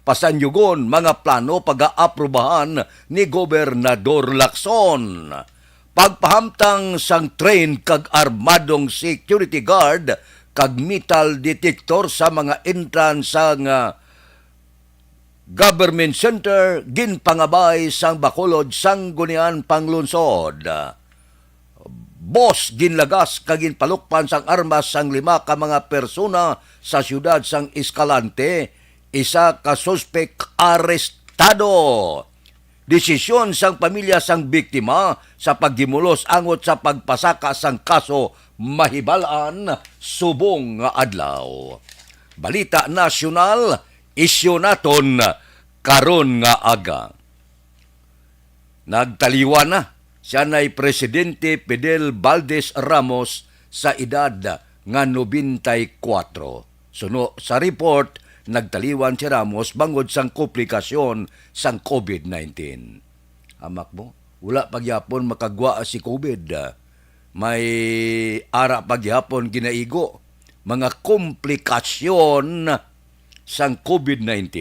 pasanyugon mga plano pag-aaprubahan ni Gobernador Lacson. Pagpahamtang sang train kag armadong security guard kag metal detector sa mga entrance sang Government Center ginpangabay sang Bacolod sang Gunian Panglunsod. Boss ginlagas kag ginpalukpan sang armas sang 5 ka mga persona sa siyudad sang Escalante, isa ka suspek arestado. Desisyon sang pamilya sang biktima sa paggimulos angot sa pagpasaka sang kaso mahibalaan subong nga adlaw. Balita nasyonal, isyu naton karon nga aga. Nagtaliwan na siya na'y Presidente Fidel Valdez Ramos sa edad nga 94. Suno sa report, nagtaliwan si Ramos bangod sang komplikasyon sang COVID-19. Amak mo, wala pagyapon makagwa si COVID. May ara pagyapon ginaigo. Mga komplikasyon sang COVID-19.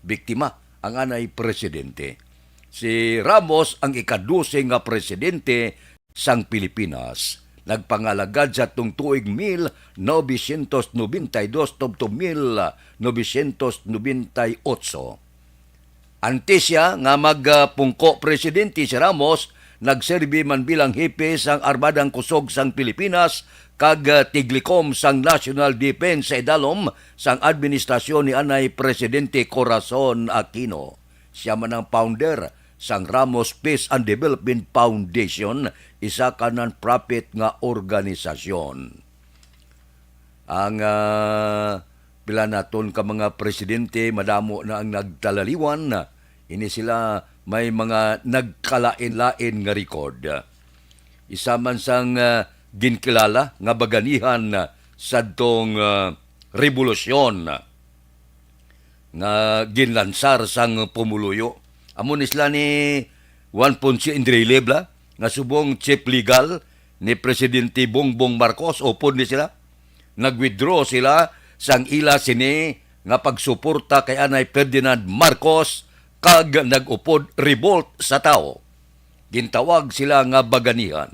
Biktima ang anay presidente. Si Ramos ang ika-12 nga presidente sang Pilipinas. Nagpangalagad sa tuig 1992 tubto 1998. Antes siya nga magpungko presidente si Ramos, nagserbi man bilang hepe sang Armadang Kusog sang Pilipinas kag tiglikom sang National Defense sa idalom sang administrasyon ni anay Presidente Corazon Aquino. Siya man ang founder sang Ramos Peace and Development Foundation, isa ka non-profit nga organisasyon. Ang pila naton ka mga presidente, madamo na ang nagtalaliwan. Ini sila may mga nagkalain-lain nga record. Isa man sang ginkilala nga baganihan sa tong revolusyon nga ginlansar sang pumuluyo. Amon isla ni Juan Ponce Enrile nga subong chief legal ni Presidente Bongbong Marcos, upod ni sila. Nag-withdraw sila sang ila sini nga pagsuporta kay anay Ferdinand Marcos kag nag-upod revolt sa tao. Gintawag sila nga baganihan.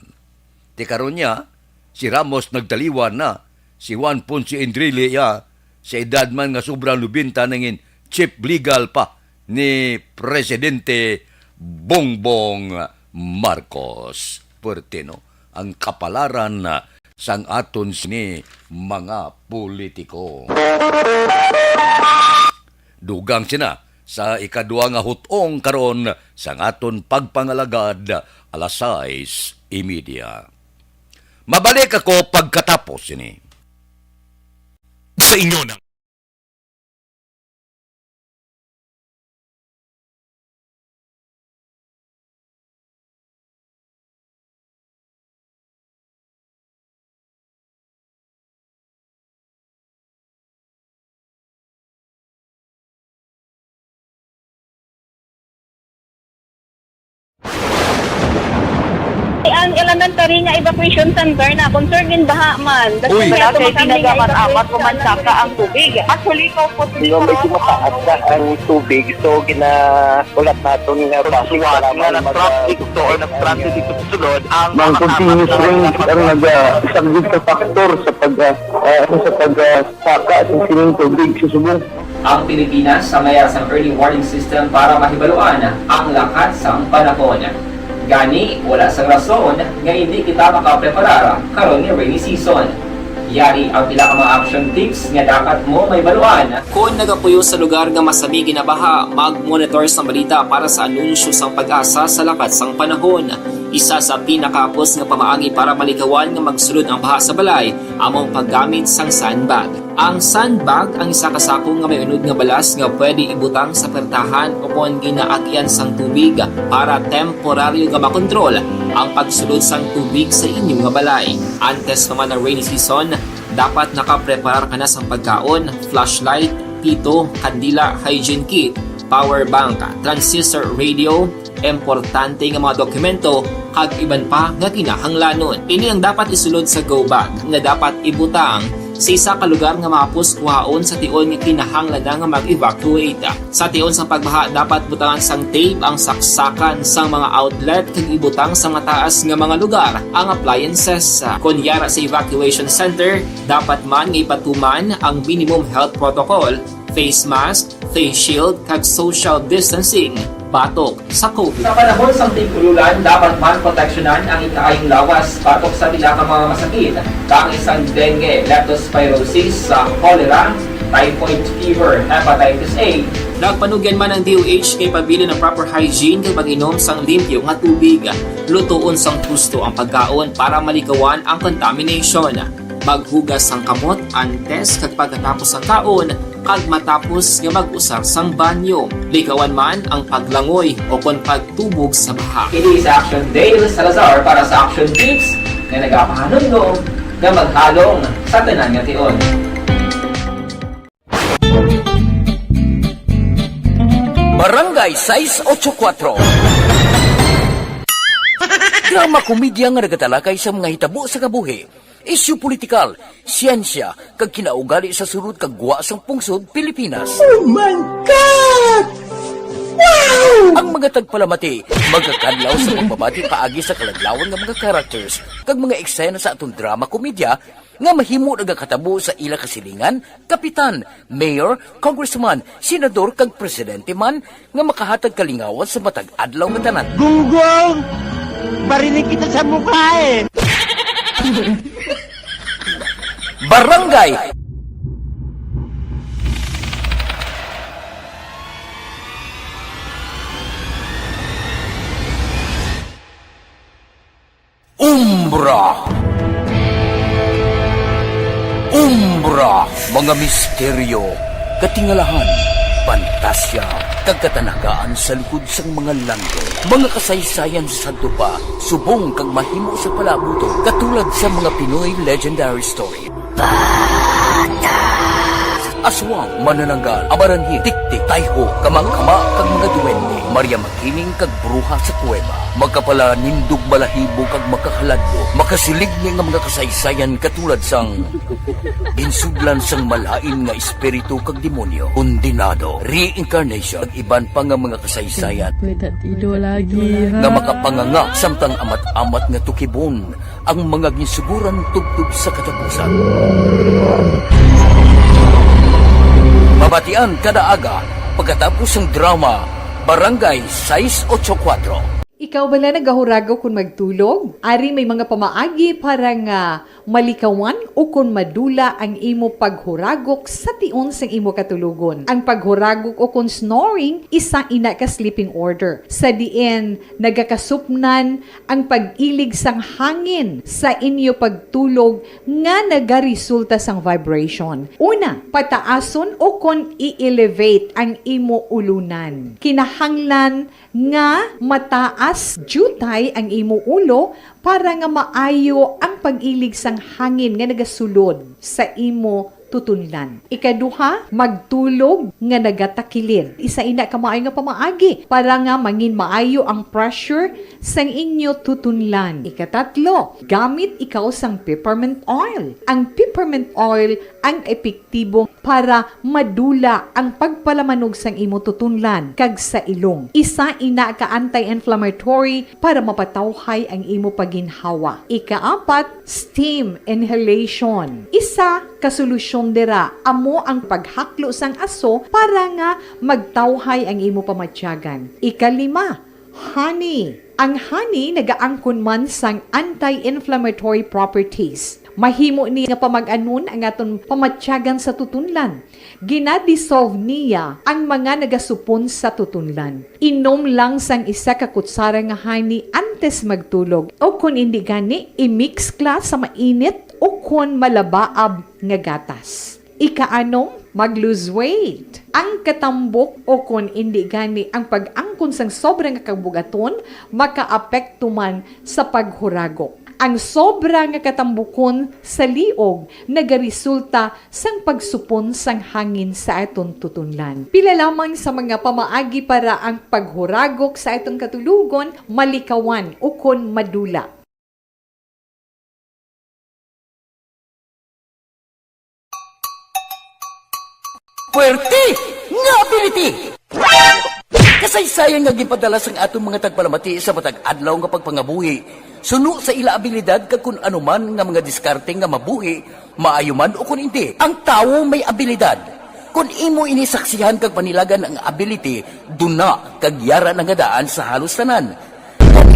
Ti karon niya, si Ramos nagtaliwan na, si Juan Ponce Enrile sa edad man nga sobrang lubinta nangin chief legal pa ni Presidente Bongbong Marcos. Puertino ang kapalaran sang aton sini mga politiko. Dugang sina sa ikadua nga hutong karon sang aton pagpangalagad alas 6:30. Mabalik ako pagkatapos ini. Sa inyo na ang elementary nga evacuation center na concern din baha man. Uy, kay pinagamat-amat kumansaka ang tubig. Actually, ko po Yung medyo mataas na ang tubig, so ginaulat natin nga pasuwat nga nag-traffic to or nag-transit dito sa sulod ang mga continuous rains ang nag-isang ka factor sa pagsaka at sining tubig sa subong. Ang Pilipinas sa mayroon sa early warning system para mahibaluan ang lakas ng panahon. Gani, wala sang rason nga hindi kita makapreparar karon ni rainy season. Yari ang pila ka mga action tips nga dapat mo may baluan. Kung nagapuyo sa lugar nga masabi ginabaha, mag-monitor sa balita para sa anunsyo sang pag-asa sa lakas sang panahon. Isa sa pinakapos nga pamaagi para maligawan nga magsulod ang baha sa balay, among paggamit sang sandbag. Ang sandbag ang isa kasako nga may unod nga balas nga pwede ibutang sa pertahan upon ginaagyan sang tubig para temporaryo nga makontrol ang pagsulod sang tubig sa inyong nga balay. Antes naman ng rainy season, dapat nakapreparar ka na sang pagkaon, flashlight, pito, kandila, hygiene kit, power bank, transistor radio, importante nga mga dokumento kag iban pa nga kinahanglanon. Ini ang dapat isulod sa go bag nga dapat ibutang sa isa ka lugar nga mapus kuhaon sa tion nga kinahanglan nga mag-evacuate. Sa tion sang pagbaha dapat butangan sang tape ang saksakan sang mga outlet kag ibutang sa mataas nga mga lugar ang appliances. Kunyara sa evacuation center, dapat man nga ipatuman ang minimum health protocol, face mask, face shield kag social distancing batok sa COVID. Sa panahon sa tigululan, dapat man proteksyonan ang ikaayong lawas batok sa pila ka mga masakit, kang isang dengue, leptospirosis, cholera, typhoid fever, hepatitis A. Nagpanugyan man ang DOH kay pabili ng proper hygiene kay pag-inom sang limpyo nga tubig. Lutuon sang gusto ang pagkaon para malikawan ang contamination. Maghugas sang kamot antes kag pagkatapos ang kaon kag matapos nga mag-usar sang banyo. Likawan man ang paglangoy o kon pagtubog sa baha. It is Action Dale Salazar para sa Action Tips na nagapahanong nga maghalong sa tanan nga tion. Barangay 684. Drama komedya nga nagatalakay sa mga hitabo sa kabuhi, isyu politikal, siyensya, kag kinaugali sa surut kag guwa sang pungsod Pilipinas. Oh my God! Wow! Ang mga tagpalamati, magkakadlaw sa pagbabati paagi sa kalaglawan ng mga characters kag mga eksena sa atong drama komedya nga mahimo nagakatabo sa ila kasilingan, kapitan, mayor, congressman, senador kag presidente man nga makahatag kalingawan sa matag adlaw nga tanan. Gunggong! Barinig kita sa mukha eh! Barangay Umbra. Umbra, mga misteryo, katingalahan, pantasya, kagkatanagaan sa likod sang mga lando, mga kasaysayan sa dupa, subong kag mahimo sa palabuto, katulad sa mga Pinoy legendary story. Aswang, manananggal, amaranhi, tiktik, tayho, kamangkama, kag mga duwende, Maria Makining kag bruha sa kuweba, magkapala nindog balahibo kag makahaladlo, makasilig niya nga mga kasaysayan katulad sang ginsudlan sang malain nga espiritu kag demonyo, kondinado, reincarnation, kag iban pa nga mga kasaysayan May tatido lagi, ha? nga makapanganga samtang amat-amat nga tukibon ang mga ginsuguran tugtog sa katapusan. Mabatian kada aga pagkatapos ng drama Barangay 684. Ikaw bala nagahuragaw kung magtulog? Ari may mga pamaagi para nga malikawan o kung madula ang imo paghuragok sa tion sang imo katulugon. Ang paghuragok o kung snoring, isa ina ka sleeping order. Sa diin, nagakasupnan ang pag-ilig sang hangin sa inyo pagtulog nga nagaresulta sang vibration. Una, pataason o kung i-elevate ang imo ulunan. Kinahanglan nga mataas jutay ang imo ulo para nga maayo ang pag-ilig sang hangin nga nagasulod sa imo tutunlan. Ikaduha, magtulog nga nagatakilid. Isa ina ka maayo nga pamaagi para nga mangin maayo ang pressure sang inyo tutunlan. Ikatatlo, gamit ikaw sang peppermint oil. Ang peppermint oil ang epektibo para madula ang pagpalamanog sang imo tutunlan kag sa ilong. Isa ina ka anti-inflammatory para mapatawhay ang imo paginhawa. Ikaapat, steam inhalation. Isa ka solusyon dira amo ang paghaklo sang aso para nga magtawhay ang imo pamatyagan. Ikalima, honey. Ang honey nagaangkon man sang anti-inflammatory properties. Mahimo ni nga pamag-anon ang aton pamatyagan sa tutunlan. Ginadissolve niya ang mga nagasupon sa tutunlan. Inom lang sang isa ka kutsara nga honey antes magtulog. O kung hindi gani, i-mix kla sa mainit o kung malabaab nga gatas. Ikaanong, mag-lose weight. Ang katambok o kung hindi gani ang pag-angkon sang sobrang kabugaton, makaapekto man sa paghuragok. Ang sobra nga katambukon sa liog nagaresulta sang pagsupon sang hangin sa aton tutunlan. Pila lamang sa mga pamaagi para ang paghuragok sa atong katulugon malikawan o kon madula. ability. Kasaysayan nga gipadala sang atong mga tagpalamati sa matag adlaw nga pagpangabuhi. Suno sa ila abilidad kag kun anuman nga mga diskarte nga mabuhi, maayo man o kun hindi. Ang tawo may abilidad. Kung imo inisaksihan kag panilagan ang ability, duna kag yara nga daan sa halos tanan.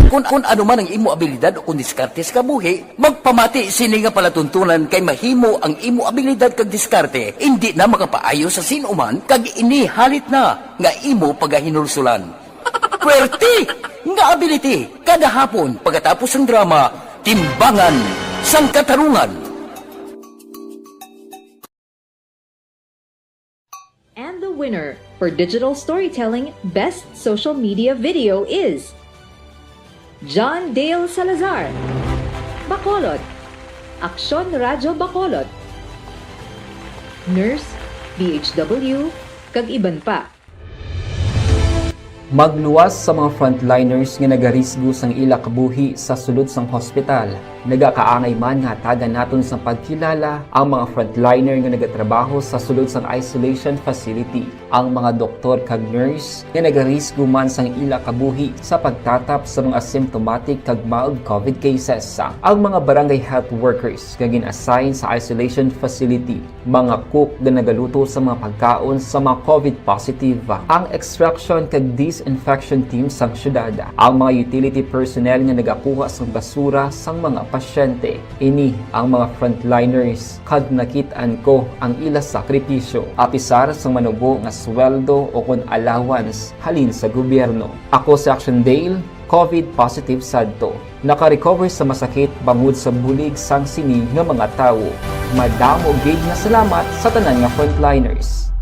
Kung ano man ang imo abilidad o kung diskarte sa kabuhi, magpamati sini nga palatuntunan kay mahimo ang imo abilidad kag diskarte, hindi na makapaayo sa sinuman kag inihalit na nga imo pagahinulsulan. Pwerte nga ability, kada hapon pagkatapos ng drama, Timbangan sang Katarungan. And the winner for Digital Storytelling Best Social Media Video is John Dale Salazar, Bacolod, Aksyon Radyo Bacolod, Nurse, BHW, kag iban pa. Magluwas sa mga frontliners nga nagarisgo sang ila kabuhi sa sulod sang hospital. Nagakaangay man nga tagan naton sa pagkilala ang mga frontliner nga nagatrabaho sa sulod sang isolation facility. Ang mga doktor kag nurse nga nagarisgo man sang ila kabuhi sa pagtatap sa mga asymptomatic kag mild COVID cases. Ang mga barangay health workers nga gin-assign sa isolation facility, mga cook nga nagaluto sa mga pagkaon sa mga COVID positive, ang extraction kag disinfection team sang syudad, ang mga utility personnel nga nagakuha sang basura sang mga pasyente. Ini ang mga frontliners kag nakit-an ko ang ila sakripisyo apisar sang manubo nga sweldo o kun allowance halin sa gobyerno. Ako si Action Dale, COVID positive sadto. Naka-recover sa masakit bangod sa bulig sang sini nga mga tawo. Madamo gid nga salamat sa tanan nga frontliners.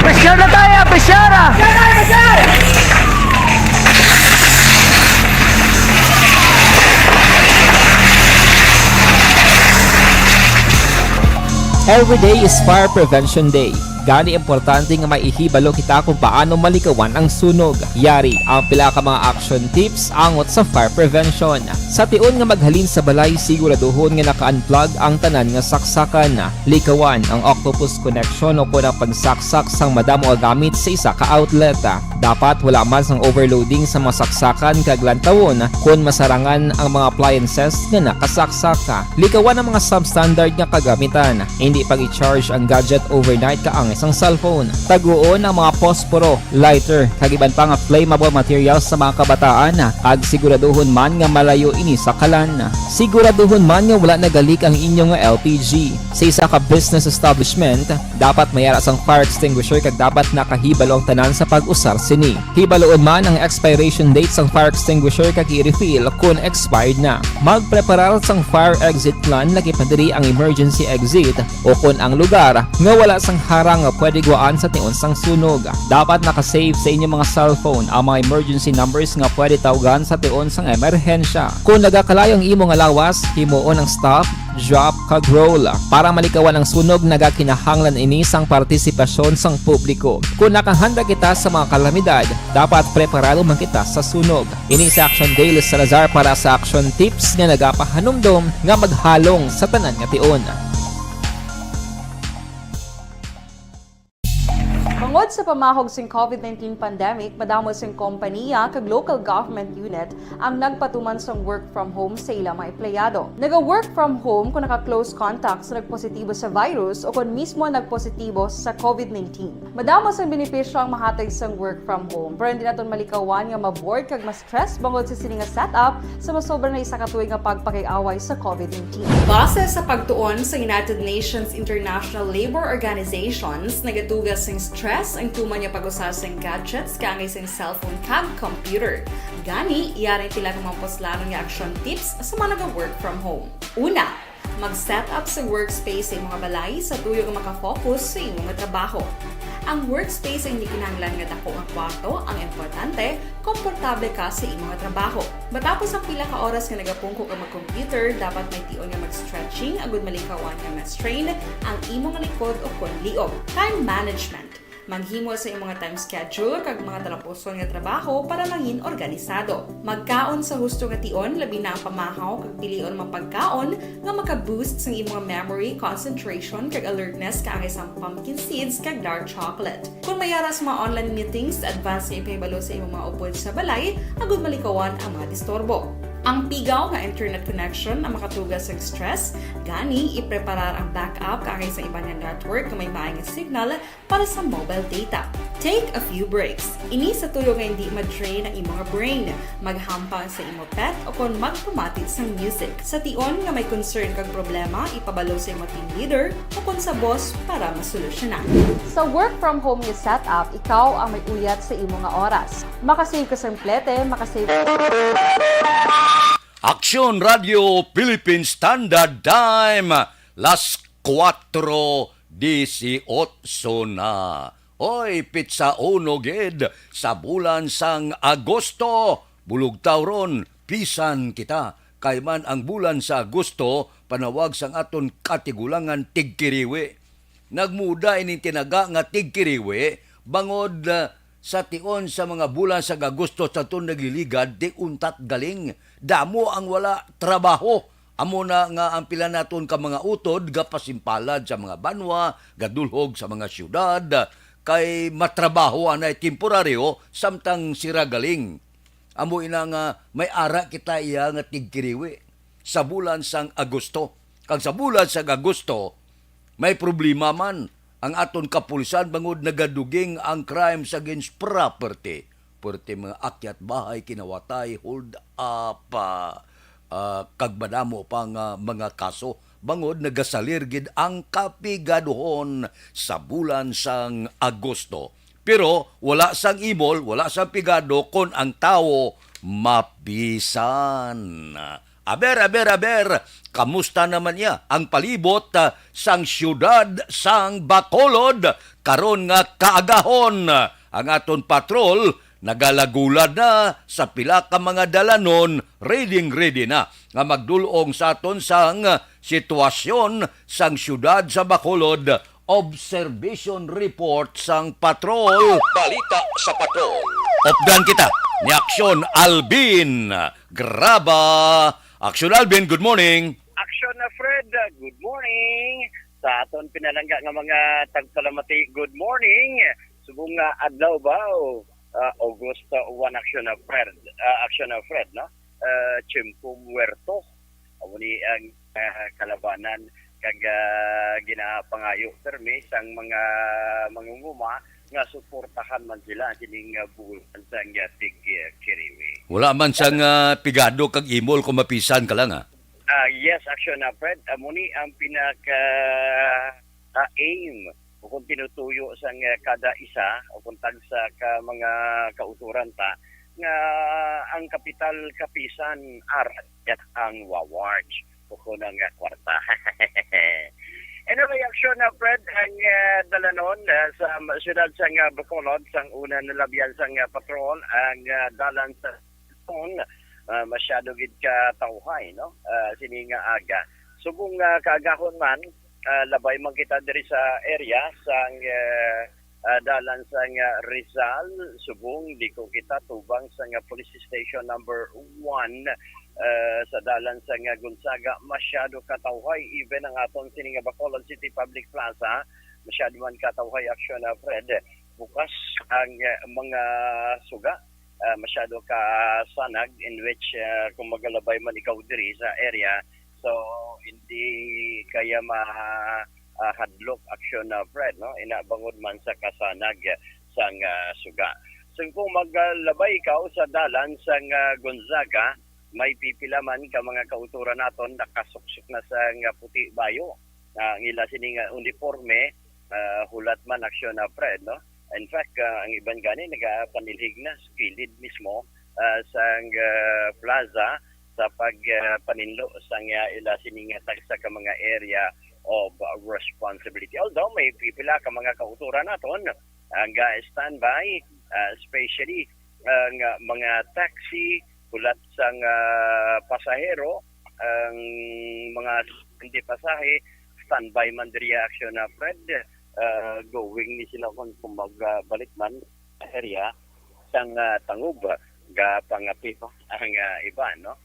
Presyar na tayo! Presyara! Every day is Fire Prevention Day. Gani importante nga maihibalo kita kung paano malikawan ang sunog. Yari ang pila ka mga action tips angot sa fire prevention. Sa tion nga maghalin sa balay, siguraduhon nga naka-unplug ang tanan nga saksakan. Likawan ang octopus connection o kung ang pagsaksak sang madamo nga gamit sa isa ka outlet. Dapat wala man sang overloading sa mga saksakan kag lantawon kung masarangan ang mga appliances nga nakasaksaka. Likawan ang mga substandard nga kagamitan. Hindi pag i-charge ang gadget overnight kaang isang cellphone. Taguon ang mga posporo, lighter, kag iban pa nga flammable materials sa mga kabataan. Ag siguraduhon man nga malayo ini sa kalan. Siguraduhon man nga wala nagalik ang inyong LPG. Sa isa ka business establishment, dapat mayara sang fire extinguisher kag dapat nakahibalo ang tanan sa pag-usar sini. Hibaloon man ang expiration date sang fire extinguisher kag i-refill kung expired na. Magpreparar sang fire exit plan lagi padiri ang emergency exit o kung ang lugar nga wala sang harang nga pwede guwaan sa tion sang sunog. Dapat nakasave sa inyong mga cellphone ang mga emergency numbers nga pwede tawagan sa tion sang emerhensya. Kung nagakalayo ang imong lawas, himuon ang stop, drop, kag roll. Para malikawan ang sunog, nagakinahanglan ini sang partisipasyon sang publiko. Kung nakahanda kita sa mga kalamidad, dapat preparado man kita sa sunog. Ini sa Action Dale Salazar para sa action tips nga nagapahanumdom nga maghalong sa tanan nga tion. Bangod sa pamahog sing COVID-19 pandemic, madamo sing kompanya kag local government unit ang nagpatuman sang work from home sa ilang mga empleyado. Naga-work from home kung naka-close contacts na nagpositibo sa virus o kung mismo nagpositibo sa COVID-19. Madamo sang benepisyo ang mahatag sang work from home, pero hindi naton malikawan nga ma-bored kag ma-stress bangod sa sini nga setup sa masobra na isa ka tuig nga pagpakiaway sa COVID-19. Base sa pagtuon sa United Nations International Labor Organizations, nagatugas sing stress ang tuman niya pag-usar sa gadgets kangay sa cellphone kag computer. Gani, iyaring tila ng mga poslanon nga action tips sa mga nag-work from home. Una, mag-set up sa workspace sa mga balay sa tuyo nga makafocus sa imong trabaho. Ang workspace ay hindi kinahanglan nga dako ang kwarto, ang importante, komportable ka sa imong trabaho. Matapos ang pila ka oras nga nagapungko ka mag-computer, dapat may tion nga mag-stretching agud malikawan nga ma-strain ang imong likod o kon liog. Time management. Maghimo sa imong time schedule kag mga talapuson nga trabaho para langin organisado. Magkaon sa husto nga tion, labi na ang pamahaw kag pilion mapagkaon nga maka-boost sa imong memory, concentration kag alertness kaangay sa pumpkin seeds kag dark chocolate. Kung mayaras mga online meetings, advance nga ipahibalo sa imong mga upod sa balay, agud malikawan ang mga disturbo. Ang pigaw nga internet connection ang makatugas sa stress, gani ipreparar ang backup kaangay sa ibang nga network nga may maayong signal para sa mobile data. Take a few breaks. Ini sa tuyo nga hindi ma-drain ang imong brain. Maghampang sa imong pet o kung magpumatid sa music. Sa tion nga may concern kag problema, ipabalo sa imong team leader o kung sa boss para masolusyonan. Sa work from home nga setup, ikaw ang may uyat sa imong nga oras. Makasave ka sa emplete, makasave Aksyon Radio Philippine Standard Time, las 4:18 na. Hoy, pizza uno gid sa bulan sang Agosto. Bulog tawron, pisan kita. Kay man ang bulan sa Agosto, panawag sang aton katigulangan tigkiriwi. Nagmuda ini tinaga nga tigkiriwi, bangod sa tion sa mga bulan sa Agosto sa itong nagliligad, di untat galing. Damo ang wala trabaho. Amo na nga ang pila naton ka mga utod, gapasimpalad sa mga banwa, gadulhog sa mga syudad, kay matrabaho anay temporaryo, samtang sira galing. Amo ina nga may ara kita iya nga tigkiriwi sa bulan sang Agosto. Kag sa bulan sang Agosto, may problema man. Ang aton kapulisan bangod nagaduging ang crimes against property. Pwerte mga akyat bahay, kinawatay, hold up, kagbadamo pang mga kaso. Bangod nagasalirgid ang kapigaduhon sa bulan sang Agosto. Pero wala sang imol, wala sang pigado kon ang tao mapisan. Aber, kamusta naman niya ang palibot sang syudad sang Bacolod karon nga kaagahon? Ang aton patrol nagalagulad na sa pila ka mga dalanon, ready na nga magdulong sa aton sang sitwasyon sang syudad sa Bacolod. Observation report sang patrol. Balita sa patrol. Opdan kita ni Aksyon Alvin Graba. Aksyon Alvin, good morning. Aksyon na Fred, good morning. Sa aton pinalangga nga mga tagsalamati, good morning. Subong nga adlaw ba August 1 Aksyon na Fred, no? Chimpo Muerto. Muli ang kalabanan kag ginapangayo permi sang mga mangunguma nga suportahan man sila kining bulan sang tigkiriwi. Wala man sang pigado kag imol kung mapisan ka lang Yes, Aksyon na Fred. Muni ang pinaka aim o kung tinutuyo sang kada isa o kung tagsa ka mga kauturan ta nga ang kapital kapisan arat ang wawards o kung ang kwarta. Anyway, Aksyon na Fred, ang dalanon sa siyudad sang Bacolod, sang unang nalabyan sang patrol, ang dalan sa masyado gid ka tawhay, no? Sininga aga. Subong kaagahon man, labay man kita diri sa area sang dalan sang Rizal, subong di ko kita tubang sang police station number 1 sa dalan sang Gonzaga, masyado katawhay. Even ang aton sininga Bacolod City Public Plaza, masyado man katawhay, Aksyon na Fred. Bukas ang mga suga, masyado ka sanag in which kung magalabay man ikaw diri sa area, so hindi kaya hadlok, Aksyon na Fred, no? Inabangod man sa kasanag sang suga. So kung maglabay ikaw sa dalan sang Gonzaga, may pipila man ka mga kauturan naton nakasuksok na sang puti bayo. Ang ila sining uniforme, hulat man, Aksyon na Fred, no? In fact, ang iban gani nagapanilhig na sa kilid mismo sang plaza sa pagpaninlo sang ila sining tagsa ka mga area of responsibility. Although may pipila ka mga kauturan naton ang standby, especially ang mga taxi, hulat sang pasahero, ang mga hindi pasahe, standby man diri, Aksyon na Fred, going ni sila kung magbalik man sa area sang tangub ga pangapi pa ang iba, no?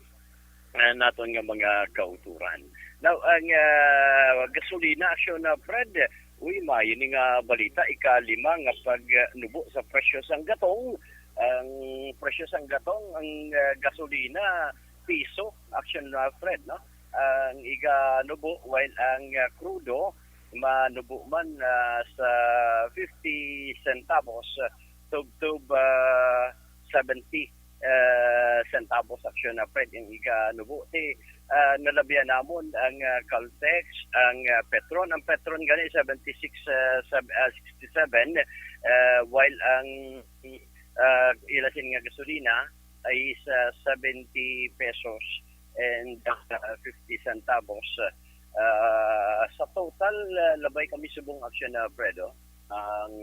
Naton nga mga kauturan. Now, ang gasolina action na Fred, mayo ni nga balita, ika-5 nga pagnubo sa presyo sang gatong. Ang presyo sang gatong, ang gasolina, piso, action na Fred, no? Ang iga-nubo, while ang crudo, manubo man sa 50 centavos, tub 70 centavos action na Fred yung iga-nubo. Nalabihan namon ang Caltex, ang Petron. Ang Petron gani 67, while ang ilasin nga gasolina ay sa 70 pesos and 50 centavos. Sa total, labay kami subong action na Fredo. Ang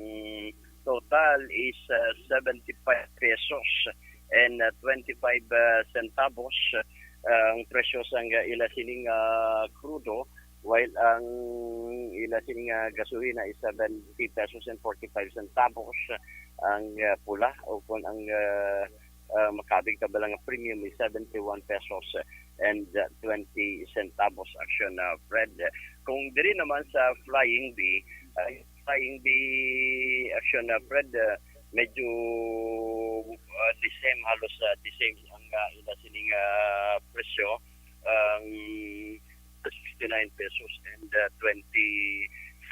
total is 75 pesos and 25 centavos ang presyo sang ilasining crudo, while ang ilasining gasolina is 70 pesos and 45 centavos ang pula, o kung ang makabig kabalang premium is 71 pesos and 20 centavos action Fred. Kung diri naman sa Flying B action Fred, medyo the same, halos the same ang ila sining presyo, 69 pesos and 20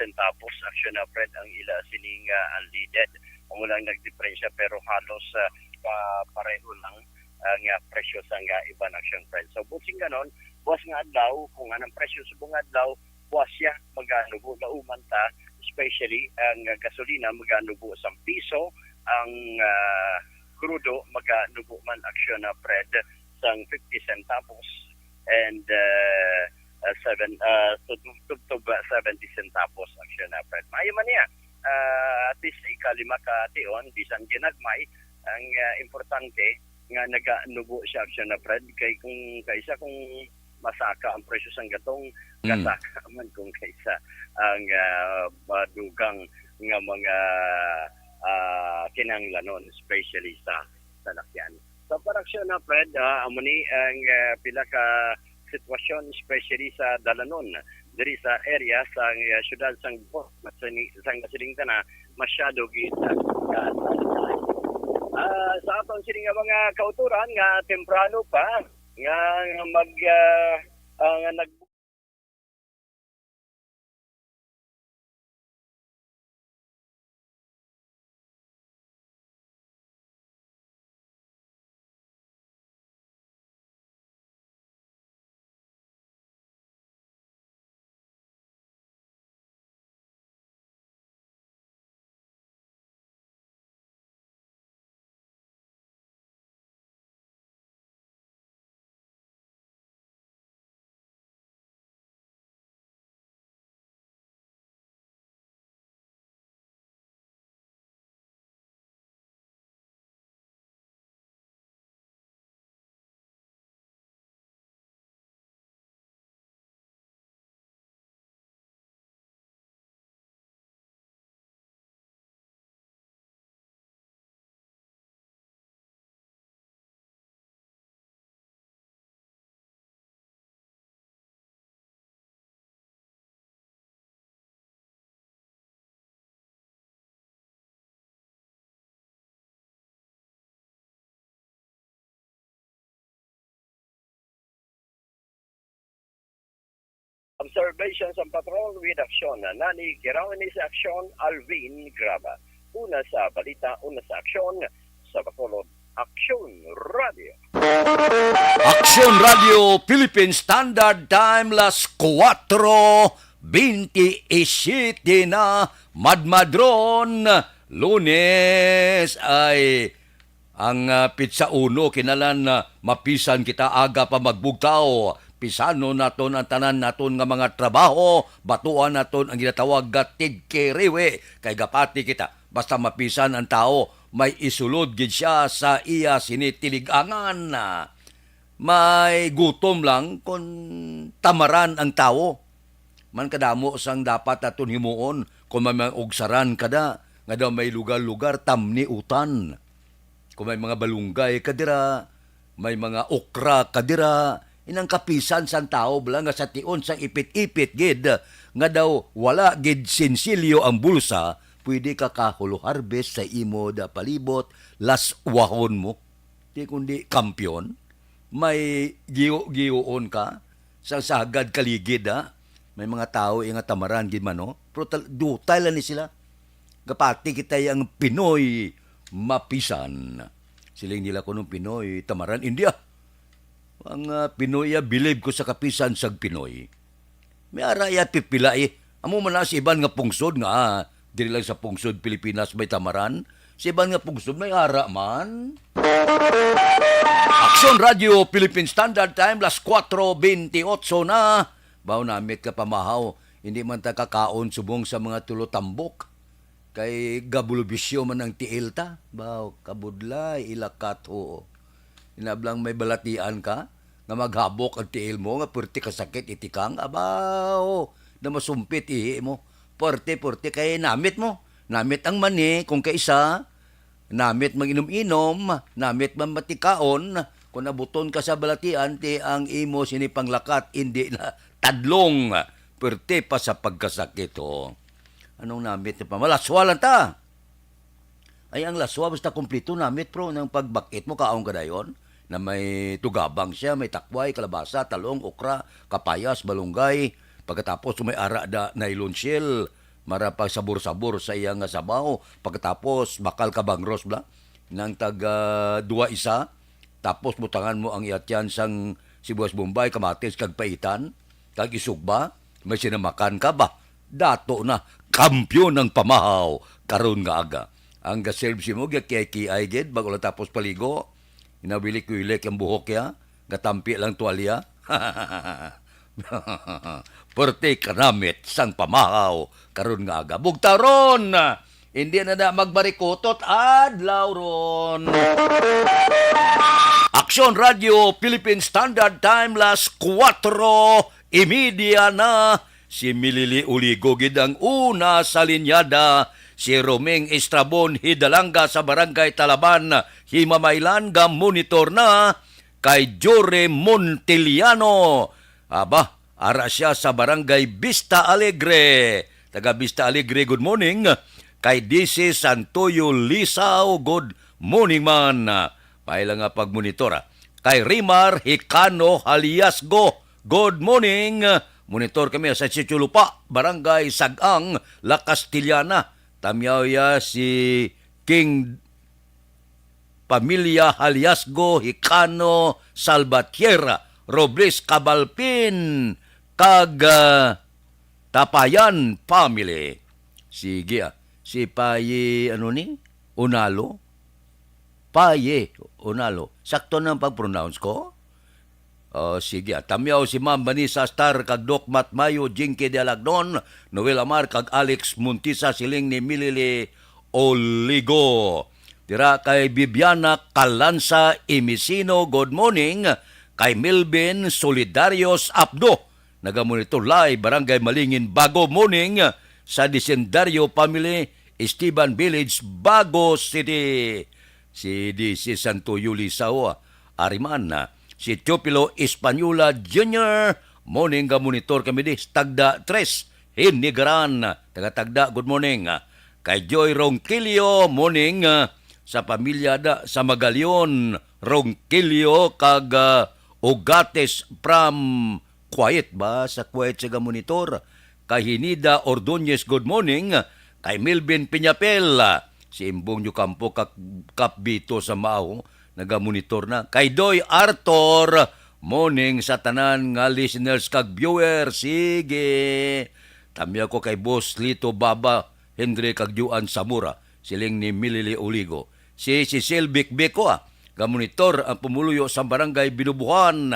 centavos action Fred ang ila sining unleaded. Umulang nagdiferensya pero halos pareho lang ang presyo sa ibang action Fred. So busing ganon, buwas nga adlaw, kung anong presyo sa buong adlaw, buwas siya maganubo lauman ta, especially ang gasolina maganubo sa piso, ang crudo maganubo man action na Fred sang 50 centavos and 70 centavos action na Fred. Mayo man niya. At least ika-5 ka tion, bisan ginagmay, ang importante nga naganubo siya action na Fred, kay kung masaka ang presyo sang gatong, kasaka man kung kaysa ang madugang nga mga kinanglanon, especially sa salakyan. So paraksyon na Fred, amuni ang pila ka sitwasyon, especially sa Dalanon, diri sa area sa syudad sang sang kasilingtan na masyado kita sa atong sining mga kauturan nga temprano pa nga nag observation sa patrol with action nani kirawan ni sa aksyon Alvin Graba. Una sa balita, una sa aksyon sa Bacolod Action Radio. Action Radio Philippine Standard Time las 4:27 na madmadron. Lunes ay ang pizza uno kinalan mapisan kita aga pa magbugtaw. Pisano naton ang tanan naton nga mga trabaho, batuan naton ang ginatawag nga tigkiriwe kay gapati kita. Basta mapisan ang tao, may isulod gid siya sa iya sinitiligangan. May gutom lang kung tamaran ang tao. Man kadamo sang dapat aton himuon kung may mga ugsaran kada nga daw may lugar-lugar tamni utan. Kung may mga balunggay kadira, may mga okra kadira, inang kapisan sang tao bala nga sa tion sang ipit-ipit gid nga daw wala gid sinsilyo ang bulsa, pwede ka kahulo harvest sa imo da palibot las wahon mo. Di kundi kampyon, may giyo-giyoon ka sa sagad kaligid ha. May mga tao nga tamaran gid man no. Pero dutay lang ni sila. Gapati kita yang Pinoy mapisan. Siling nila ko nung Pinoy tamaran India. Ang Pinoy believe ko sa kapisan sag Pinoy. May araya pipila amo man na si iban nga pungsod nga dili lang sa pungsod Pilipinas may tamaran. Si iban nga pungsod may ara man. Aksyon Radio Philippine Standard Time las 4:28 na. Baw namit ka pamahaw, hindi man ta kakaon subong sa mga tulotambok. Kay gabulubisyo man ang tiil ta. Baw, kabudlay, ilakat ho. Inablang may balatian ka, nga maghabok ang tiil mo, nga purti kasakit itikang, abaw, na masumpit ihi mo. Purti kay namit mo. Namit ang mani, kung kaisa, namit manginom-inom, namit man matikaon, kung nabuton ka sa balatian, ti ang imo sinipanglakat, hindi na tadlong, perte pa sa pagkasakit. Oh. Anong namit na pa? Malaswalan ta. Ay, ang laswa, basta kumplito namit, pro, ng pagbakit mo, kaong kadayon, na may tugabang siya, may takway, kalabasa, talong, okra, kapayas, balunggay, pagkatapos may ara da nylon shell, mara pa sabor-sabor sa iyang sabaw, pagkatapos bakal kabangros, bla, nang taga dua isa, tapos butangan mo ang iatyan sang sibuyas Bombay, kamatis, kagpaitan, kag isugba, may sinamakan ka ba? Dato na, kampyon ng pamahaw, karon nga aga. Ang gaserve si mo, gakiyay-kiyay gid, bago lang tapos paligo, inawilik-wilik ang buhok ya, gatampi lang tuwalya. Perte kanamit sang pamahaw, karon nga aga. Bugtaron! Hindi na magbarikotot, adlaw ron. Aksyon Radio Philippine Standard Time las 4:30 na. Si Milili Uligo gid ang una sa linyada. Si Romeng Estrabon Hidalanga sa Barangay Talaban, Himamaylan ga monitor na. Kay Jore Montiliano, aba, ara siya sa Barangay Vista Alegre. Taga Vista Alegre, good morning. Kay DC Santoyo Lisaw, good morning man. Paila nga pagmonitora. Kay Rimar Hikano Haliasgo, good morning. Monitor kami sa Chichulupa, Barangay Sagang, La Castillana. Tamyaw ya si King Pamilya Haliasgo, Hikano Salvatierra, Robles Cabalpin, kag Tapayan Family. Sige si Paye, Unalo? Paye, Unalo. Sakto na ang pag-pronounce ko? Sige. Tamyaw si Ma'am Vanessa Star, kag Doc Matmayo, Jinky de Alagnon, Noel Amar, kag Alex Muntisa, siling ni Milili Oligo. Tira kay Bibiana Calanza Imisino, good morning. Kay Melvin Solidarios Abdo, nagamonitor live, Barangay Malingin, Bago, morning. Sa Disendario Family, Esteban Village, Bago City. Si DC Santo Yulisaw, Ariman. Si Teopilo Espanola Jr., morning ga monitor kami di, Tagda 3, Hinigaran, taga-Tagda, good morning. Kay Joy Ronquillo, morning. Sa pamilya da sa Magalion, Ronquillo, kag Ugates from Quiet ba? Sa Quiet sa monitor. Kay Hinida Ordonez, good morning. Kay Melvin Piñapel, si Imbong Yucampo, Kapbito sa Mao, nagamonitor na. Kay Doy Arthur, morning sa tanan nga listeners kag viewers. Sige. Tamya ko kay Boss Lito Baba, Henry kag Juan Samura, siling ni Milili Oligo. Si Cecil Bikbeko, gamonitor ang pumuluyo sa Barangay Binubuhan.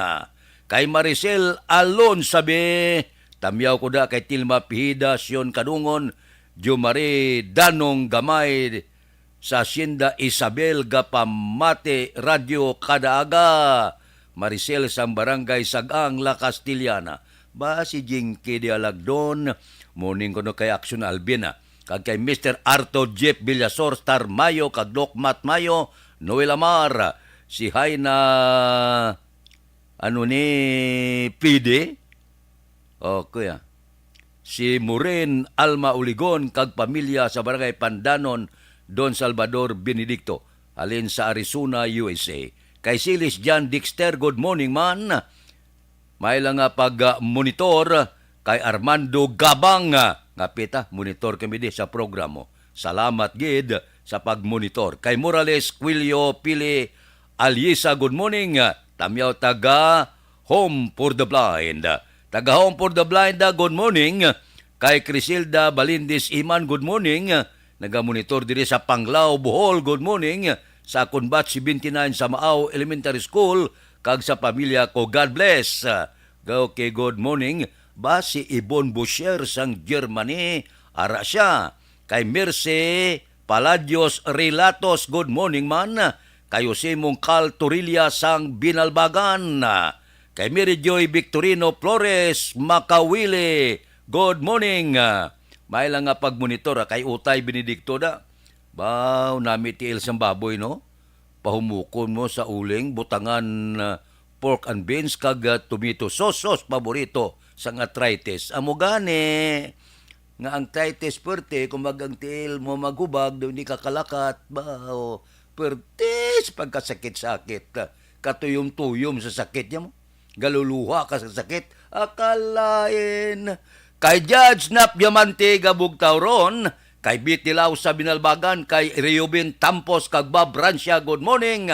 Kay Maricel Alon sabi, tamyaw ko da kay Tilma Pihida, Sion Kadungon, Jumari Danong Gamay, sa Hacienda Isabel Gapamate Radio Kadaaga, Maricel sa Barangay Sagang La Castillana, Ba si Jinky Dialagdon, morning ko no kay Action Albina. Kag kay Mr. Arto Jeff Villasor, Star Mayo, kag Doc Matt Mayo, Noel Amar, si Haina, PD, kuya. Si Muren Alma Uligon, kag pamilya sa Barangay Pandanon, Don Salvador Benedicto, alin sa Arizona, USA. Kay Silis John Dexter, good morning man. May lang nga pag-monitor kay Armando Gabang. Nga pita, monitor kami di sa programo. Salamat gid sa pag-monitor. Kay Morales Quilio Pili Aliesa, good morning. Tamyaw taga Home for the Blind. Taga Home for the Blind, good morning. Kay Crisilda Balindis Iman, good morning. Nagamonitor diri sa Panglao, Bohol, good morning. Sa Kunbat 79 sa Maaw Elementary School, kag sa pamilya ko, God bless. Okay, good morning. Ba si Ibon Boucher sang Germany, ara siya. Kay Merce Paladios Relatos, good morning man. Kay Jose Mongcal Torilla sang Binalbagan. Kay Mary Joy Victorino Flores Makawili, good morning. May lang nga pagmonitor kay Utay Benedicto da. Baw, nami tiil sang baboy, no? Pahumukon mo sa uling, butangan pork and beans kag tomato sauce paborito sang arthritis. Amo gani nga ang arthritis perte kung magang tiil mo maghubag daw hindi kakalakat. Baw, pertis pagkasakit-sakit. Katuyom-tuyom sa sakit niya mo. Galuluha ka sa sakit. Akalain. Kay Judge Nap Diamante Gabugtaw ron, kay Bitilaw sa Binalbagan, kay Reubin Tampos kag Bob Rancia, good morning.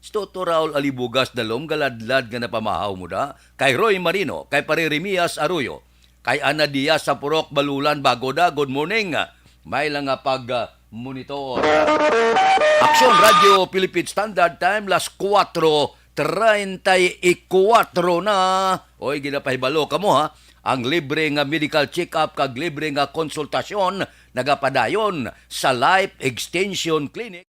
Stoto Raul Alibugas dalom, galadlad nga napamahaw mo da. Kay Roy Marino, kay Paririmias Arroyo, kay Ana Diaz sa Purok Balulan Bagoda, good morning. May lang nga pag-monitor. Aksyon Radio Philippine Standard Time, las 4:34 na. Oy, ginapahibalo ka mo ha. Ang libre nga medical check-up kag libre nga konsultasyon nagapadayon sa Life Extension Clinic.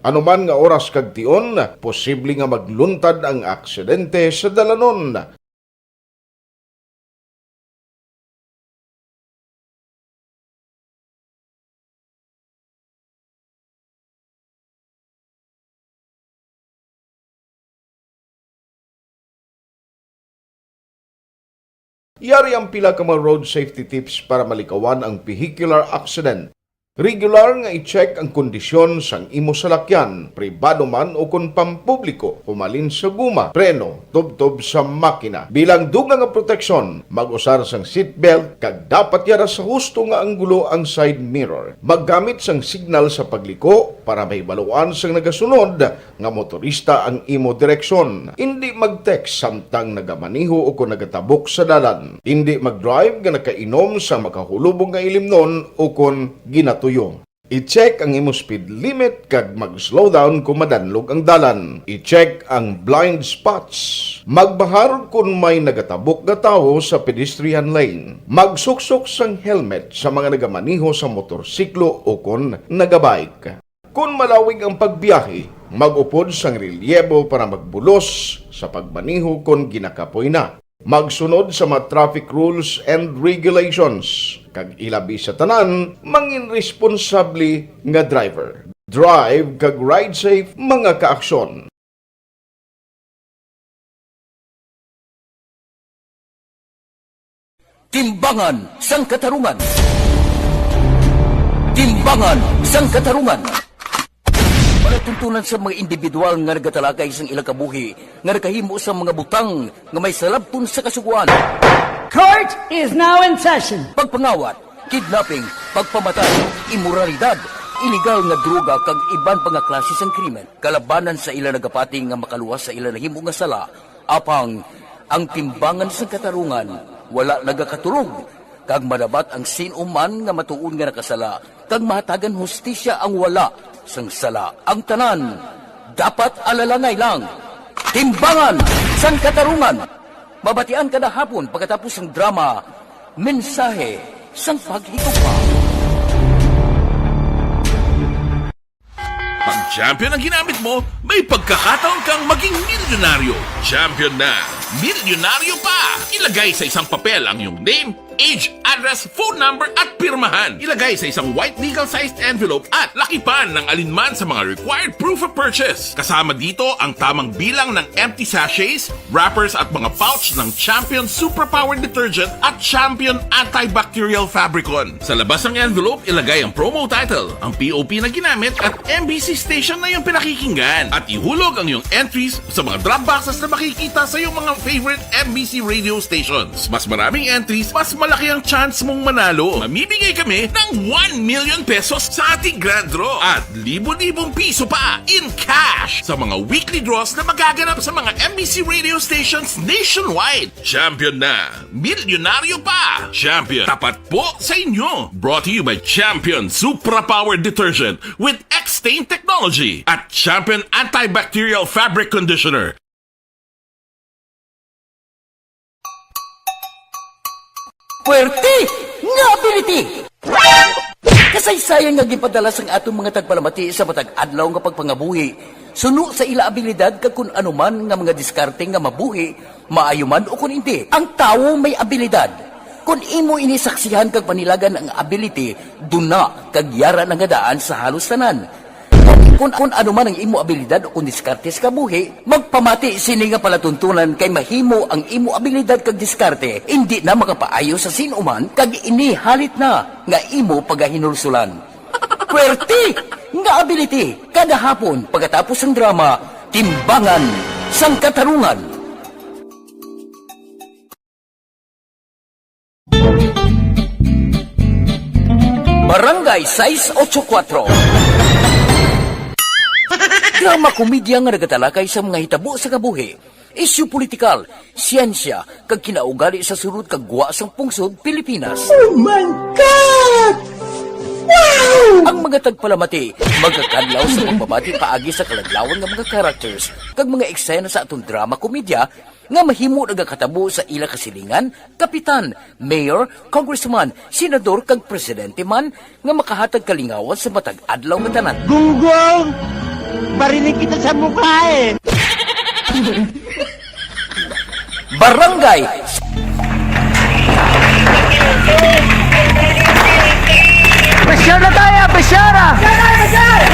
Anuman nga oras kag tion, posible nga magluntad ang aksidente sa dalanon. Yari ang pila ka mga road safety tips para malikawan ang vehicular accident. Regular nga i-check ang kondisyon sang imo salakyan, pribado man o kung pampubliko, pumalin sa guma, preno, tubtob sa makina. Bilang dugang nga proteksyon, mag-usar sang seatbelt, kag dapat yara sa husto nga anggulo ang side mirror. Maggamit sang signal sa pagliko para mahibaluan sang nagasunod nga motorista ang imo direksyon. Hindi mag-text samtang nagamaniho o kung nagatabok sa dalan. Hindi mag-drive nga nakainom sa makahulubong nga ilimnon o kung ginatuyo. I-check ang imo speed limit kag mag-slow down kung madanlog ang dalan. I-check ang blind spots. Magbahar kung may nagatabok nga tawo sa pedestrian lane. Magsuksok sang helmet sa mga nagamaniho sa motorsiklo o kung nagabike. Kung malawig ang pagbiyahe, mag-upod sang relyebo para magbulos sa pagmaniho kung ginakapoy na. Magsunod sa mga traffic rules and regulations. Kag ilabi sa tanan, mangin responsable nga driver. Drive kag ride safe mga kaaksyon. Timbangan sang katarungan. Timbangan sang katarungan. Tuntunan sa mga individual nga nagatalakay sang ilang kabuhi nga nakahimo sa mga butang nga may salabton sa kasuguan. Court is now in session. Pagpangawat, kidnapping, pagpamatay, immoralidad, illegal nga droga kag iban pa nga klase sang krimen. Kalabanan sa ilang nagapati nga makaluwas sa ilang nahimo nga sala, apang ang timbangan sa katarungan wala nagakatulog. Kag madabat ang sinuman nga matuon nga nakasala, kag mahatagan hustisya ang wala sang sala. Ang tanan dapat alalangay lang. Timbangan sang katarungan. Mabatian kada hapon pagkatapos ng drama, Mensahe sang Paghigugma. Pag champion ang ginamit mo, may pagkakataon kang maging milyonaryo. Champion na! Milyonaryo pa! Ilagay sa isang papel ang iyong name, age, address, phone number at pirmahan. Ilagay sa isang white legal-sized envelope at lakipan ng alinman sa mga required proof of purchase. Kasama dito ang tamang bilang ng empty sachets, wrappers at mga pouch ng Champion Superpower Detergent at Champion Antibacterial Fabricon. Sa labas ng envelope, ilagay ang promo title, ang POP na ginamit at MBC station na iyong pinakikinggan. At ihulog ang iyong entries sa mga drop boxes na makikita sa iyong mga favorite MBC radio stations. Mas maraming entries, mas malaki ang chance mong manalo. Mamimigay kami ng 1 million pesos sa ating grand draw at libo-libong piso pa in cash sa mga weekly draws na magaganap sa mga MBC radio stations nationwide. Champion na! Milyonaryo pa! Champion, tapat po sa inyo! Brought to you by Champion Superpower Detergent with X-Stain Technology at Champion Antibacterial Fabric Conditioner. Puwerte nga ability! Kasaysayan nga gipadala sang atong mga tagpalamati sa matag adlaw nga pagpangabuhi. Suno sa ila abilidad kag kun anuman nga mga diskarte nga mabuhi, maayo man o kun hindi. Ang tawo may abilidad. Kung imo inisaksihan kag panilagan ang ability, duna kag yara nga daan sa halos tanan. Kung ano man ang imo abilidad o kung diskarte sa kabuhi, magpamati sini nga palatuntunan kay mahimo ang imo abilidad kag diskarte, hindi na makapaayo sa sinuman kag inihalit na nga imo pagahinulsulan. Puwerte nga ability kada hapon pagkatapos ng drama, Timbangan sang Katarungan. Barangay 684. Drama komedya nga nagatalakay sa mga hitabo sa kabuhi, isyu politikal, siyensya, kag kinaugali sa surut kag guwa sang pungsod Pilipinas. Oh my God! Wow! Ang mga tagpalamati, magkakadlaw sa pagbabati paagi sa kalaglawan ng mga characters, kag mga eksena sa atong drama komedya, nga mahimo nagakatabo sa ila kasilingan, kapitan, mayor, congressman, senador, kag presidente man, nga makahatag kalingawan sa matag adlaw nga tanan. Gunggong! Barinig kita sa mukha eh! Barangay! Pasyar na tayo! Pasyara! Pasyara!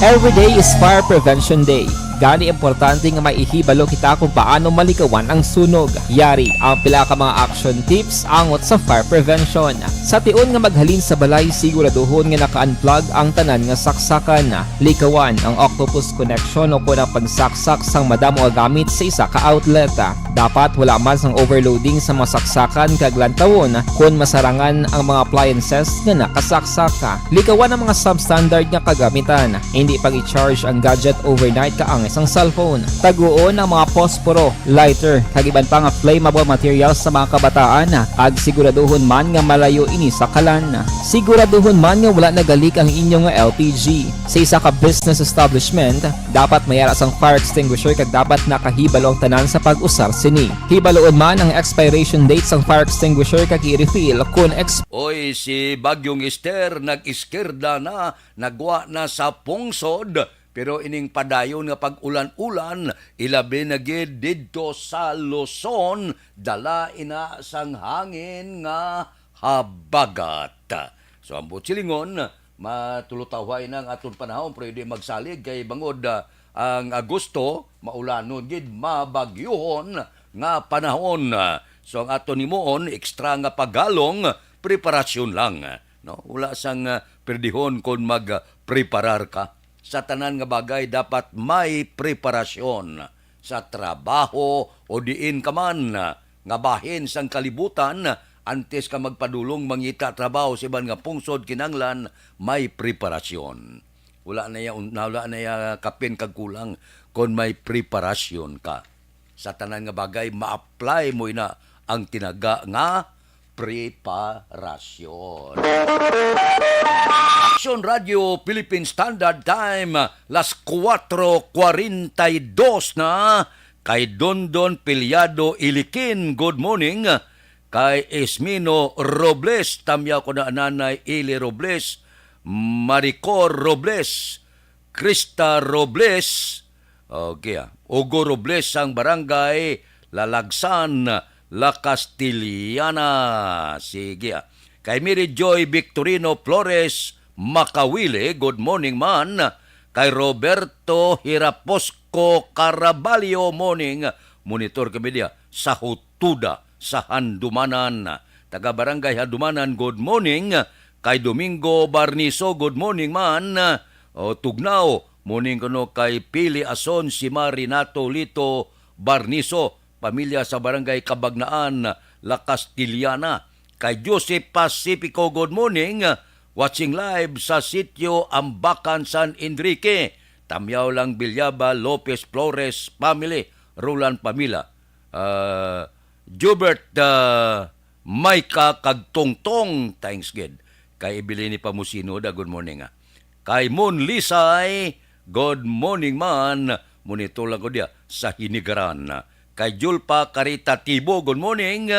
Every day is Fire Prevention Day. Gani importante nga maihibalo kita kung paano malikawan ang sunog. Yari ang pila ka mga action tips angot sa fire prevention. Sa tion nga maghalin sa balay, siguraduhon nga naka-unplug ang tanan nga saksakan. Likawan ang octopus connection o kung ang pagsaksak sang madamo nga gamit sa isa ka outlet. Dapat wala man sang overloading sa mga saksakan kag lantawon kung masarangan ang mga appliances nga nakasaksaka. Likawan ang mga substandard nga kagamitan. Hindi pag i-charge ang gadget overnight kaang isang cellphone. Taguon ang mga posporo, lighter, kag iban pa nga flammable materials sa mga kabataan. Kag siguraduhon man nga malayo ini sa kalan. Siguraduhon man nga wala nagalik ang inyong LPG. Sa isa ka business establishment, dapat mayara sang fire extinguisher kag dapat nakahibalo ang tanan sa pag-usar sini. Hibaloon man ang expiration date sang fire extinguisher kag i-refill kung Oy, si Bagyong Esther nag-iskirda na, nagwa na sa pungsod, pero ining padayon nga pag-ulan-ulan, ilabi na gid didto sa Luzon, dala ina sang hangin nga habagat. So ang butsilingon, matulutaway ng aton panahon, pwede magsalig kay bangod ang Agosto, maulanon gid, mabagyuhon nga panahon. So ang aton himuon, ekstra nga pagalong, preparasyon lang. No? Wala sang perdihon kung mag-preparar ka. Sa tanan nga bagay, dapat may preparasyon. Sa trabaho o diin ka man, nga bahin sang kalibutan, antes ka magpadulong mangita trabaho sa ibang nga pungsod kinanglan, may preparasyon. Wala na ya kapin kag kulang kung may preparasyon ka. Sa tanan nga bagay, ma-apply mo ina ang tinaga nga preparasyon. Action Radio Philippine Standard Time, las 4:42 na. Kay Dondon Pilyado Ilikin, good morning. Kay Esmino Robles, tamyaw ko na nanay Ili Robles, Maricor Robles, Krista Robles, okay, Ugo Robles ang barangay Lalagsan, La Castillana. Sige. Kay Mary Joy Victorino Flores Makawili, good morning man. Kay Roberto Hiraposco Caraballo, morning. Monitor kami dia sa Hutuda, sa Handumanan. Taga Barangay Handumanan, good morning. Kay Domingo Barniso, good morning man. O Tugnaw, morning kuno kay Pili Ason, si Marinato Lito Barniso, pamilya sa Barangay Kabagnaan, La Castillana. Kay Joseph Pacifico, good morning. Watching live sa sitio Ambacan, San Enrique. Tamyaw lang Bilyaba, Lopez Flores family, Roland Pamila. Jubert Maika Kagtongtong, thanks God. Kay Ibilini Pamusino, good morning. Kay Moon Lisay, good morning man. Monitor lang ko dia sa Hinigaran. Kay Julpa Caritatibo, good morning.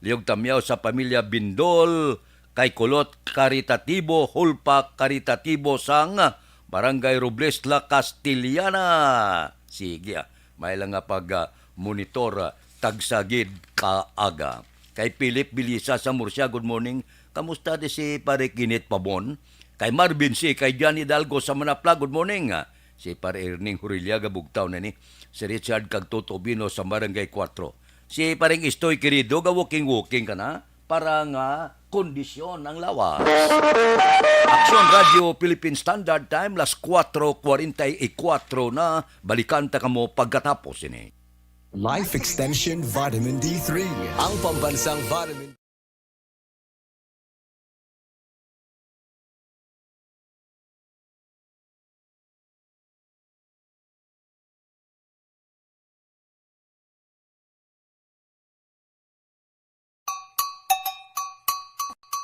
Liog tamyaw sa pamilya Bindol. Kay Kulot Caritatibo, Hulpa Caritatibo sang Barangay Robles, La Castillana. Sige, may lang nga pag-monitor tagsagid kaaga. Kay Philip Bilisa sa Murcia, good morning. Kamusta di si Pare Kinit Pabon? Kay Marvin C. Kay Johnny Dalgo sa Manapla, good morning. Si Pare Erning Hurilia, gabugtaw na ni. Si Richard Cagtotobino sa Barangay 4. Si Pareng Istoy Querido, ga-walking-walking ka na para nga kondisyon ng lawas. Action Radio Philippine Standard Time, las 4:44 na. Balikan ta kamo pagkatapos ini. Life Extension Vitamin D3, ang pambansang vitamin.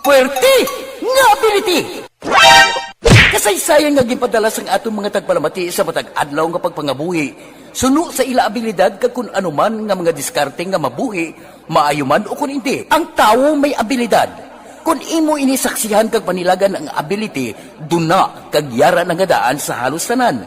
Puwerte nga ability! Kasaysayan nga gipadala sang atong mga tagpalamati sa matag adlaw nga pagpangabuhi. Suno sa ila abilidad kag kun anuman nga mga diskarte nga mabuhi, maayo man o kun hindi. Ang tawo may abilidad. Kung imo inisaksihan kag panilagan ang ability, duna kag yara nga daan sa halos tanan.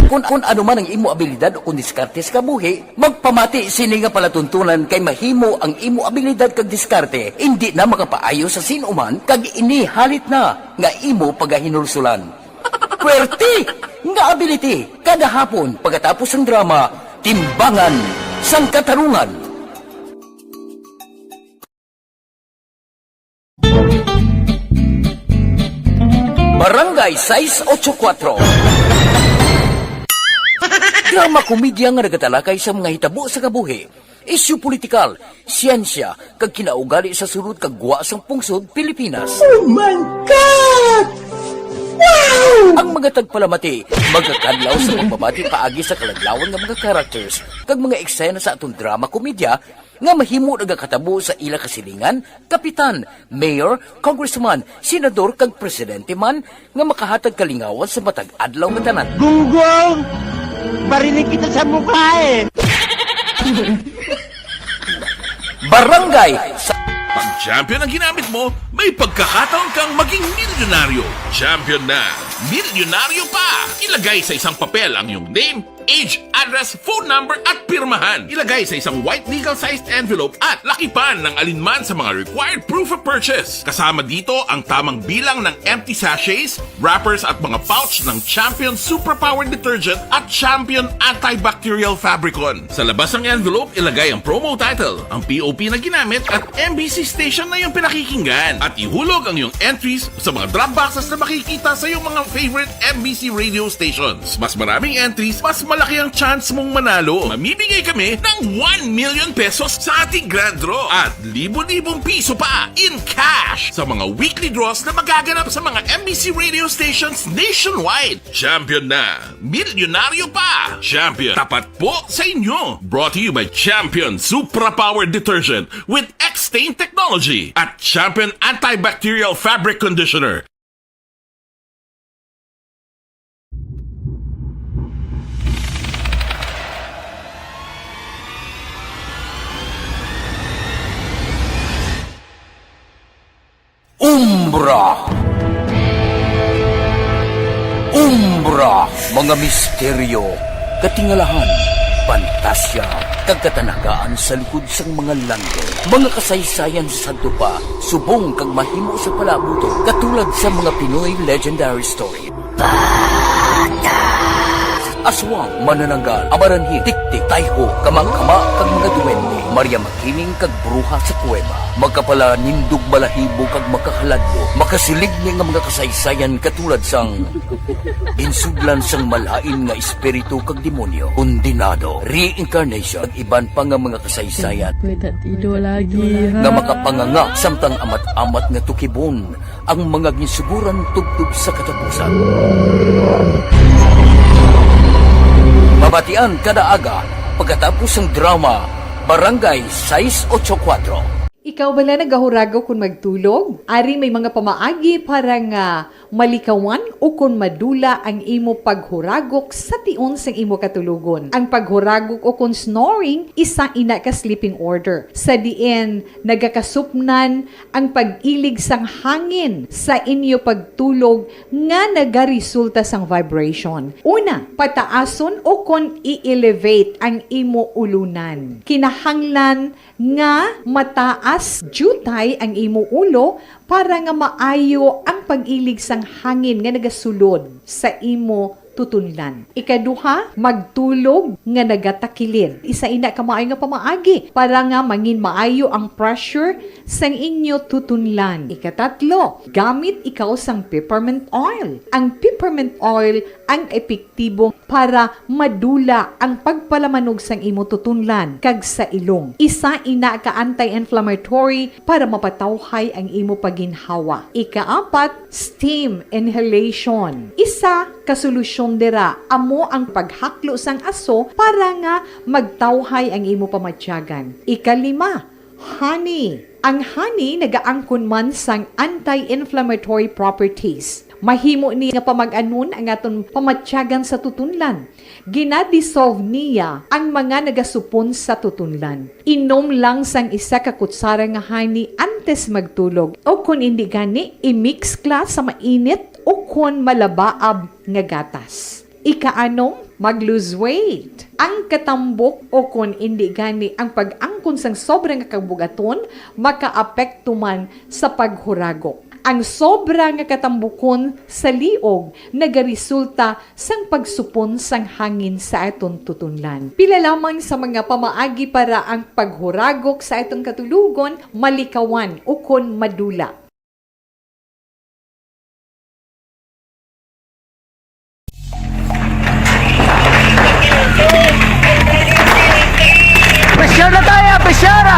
Kung anuman ang imo abilidad o kung diskarte sa kabuhi, magpamati sini nga palatuntunan kay mahimo ang imo abilidad kag diskarte, hindi na makapaayo sa sinuman kag inihalit na nga imo pagahinulsulan. Puwerte nga ability, kada hapon pagkatapos ng drama, Timbangan sang Katarungan. Barangay 684. Drama komedya nga nagatalakay sa mga hitabo sa kabuhi, isyu politikal, siyensya, kag kinaugali sa sulod kag guwa sang pungsod Pilipinas. Oh my God! Wow! Ang mga tagpalamati, magkakadlaw sa pagbabati paagi sa kalaglawan ng mga characters kag mga eksena sa atong drama komedya nga mahimo nagakatabo sa ila kasilingan, kapitan, mayor, congressman, senador kag presidente man nga makahatag kalingawan sa matag adlaw nga tanan. Gunggong! Barinig kita sa mukha eh! Barangay sa... Pag champion ang ginamit mo, may pagkakataon kang maging milyonaryo. Champion na! Milyonaryo pa! Ilagay sa isang papel ang iyong name, age, address, phone number at pirmahan. Ilagay sa isang white legal-sized envelope at lakipan ng alinman sa mga required proof of purchase. Kasama dito ang tamang bilang ng empty sachets, wrappers at mga pouch ng Champion Superpower Detergent at Champion Antibacterial Fabricon. Sa labas ng envelope, ilagay ang promo title, ang POP na ginamit at MBC station na yung pinakikinggan. At ihulog ang iyong entries sa mga drop boxes na makikita sa iyong mga favorite MBC radio stations. Mas maraming entries, mas malaki ang chance mong manalo. Mamimigay kami ng 1 million pesos sa ating grand draw at libo-libong piso pa in cash sa mga weekly draws na magaganap sa mga MBC radio stations nationwide. Champion na, milyonaryo pa. Champion, tapat po sa inyo. Brought to you by Champion Supra Power Detergent with X-Stain Technology at Champion Antibacterial Fabric Conditioner. Umbra! Umbra! Mga misteryo, katingalahan, pantasya, kagkatanagaan sa likod sang mga langit. Mga kasaysayan sa dupa, subong kag mahimo sa palabuto, katulad sa mga Pinoy legendary story. Aswang, manananggal, amaranhit, tiktik, tayho, kamang-kama, kag mga duwende, Maria Makining kag bruha sa kuweba, magkapala nindog balahibo kag makahaladlo, makasilig ni nga mga kasaysayan katulad sang insuglan sang malain nga espiritu kag demonyo, undinado, reincarnation, kag iban pa nga mga kasaysayan Tido lagi nga makapanganga samtang amat-amat nga tukibon ang mga ginsuguran tugtog sa katapusan. Mabatian kada aga pagkatapos ng drama Barangay 684. Ikaw bala nagahuragaw kung magtulog? Ari may mga pamaagi para nga malikawan o kung madula ang imo paghuragok sa tion sang imo katulugon. Ang paghuragok o kung snoring, isa ina ka sleeping order. Sa diin, nagakasupnan ang pag-ilig sang hangin sa inyo pagtulog nga nagaresulta sang vibration. Una, pataason o kung i-elevate ang imo ulunan. Kinahanglan nga mataas jutay ang imo ulo para nga maayo ang pag-ilig sang hangin nga nagasulod sa imo tutunlan. Ikaduha, magtulog nga nagatakilid. Isa ina ka maayo nga pamaagi para nga mangin maayo ang pressure sang inyo tutunlan. Ikatatlo, gamit ikaw sang peppermint oil. Ang peppermint oil ang epektibo para madula ang pagpalamanog sang imo tutunlan kag sa ilong. Isa ina ka anti-inflammatory para mapatawhay ang imo paginhawa. Ikaapat, steam inhalation. Isa ka solusyon dira amo ang paghaklo sang aso para nga magtawhay ang imo pamatyagan. Ikalima, honey. Ang honey nagaangkon man sang anti-inflammatory properties. Mahimo ni nga pamag-anon ang aton pamatyagan sa tutunlan. Ginadissolve niya ang mga nagasupon sa tutunlan. Inom lang sang isa ka kutsara nga honey antes magtulog. O kung hindi gani, i-mix kla sa mainit o kung malabaab nga gatas. Ikaanong, mag-lose weight. Ang katambok o kung hindi gani ang pag-angkon sang sobrang kabugaton, maka-apekto man sa paghuragok. Ang sobra nga katambukon sa liog nagaresulta sang pagsupon sang hangin sa aton tutunlan. Pila lamang sa mga pamaagi para ang paghuragok sa atong katulugon malikawan o kon madula. Besyara tayo! Besyara!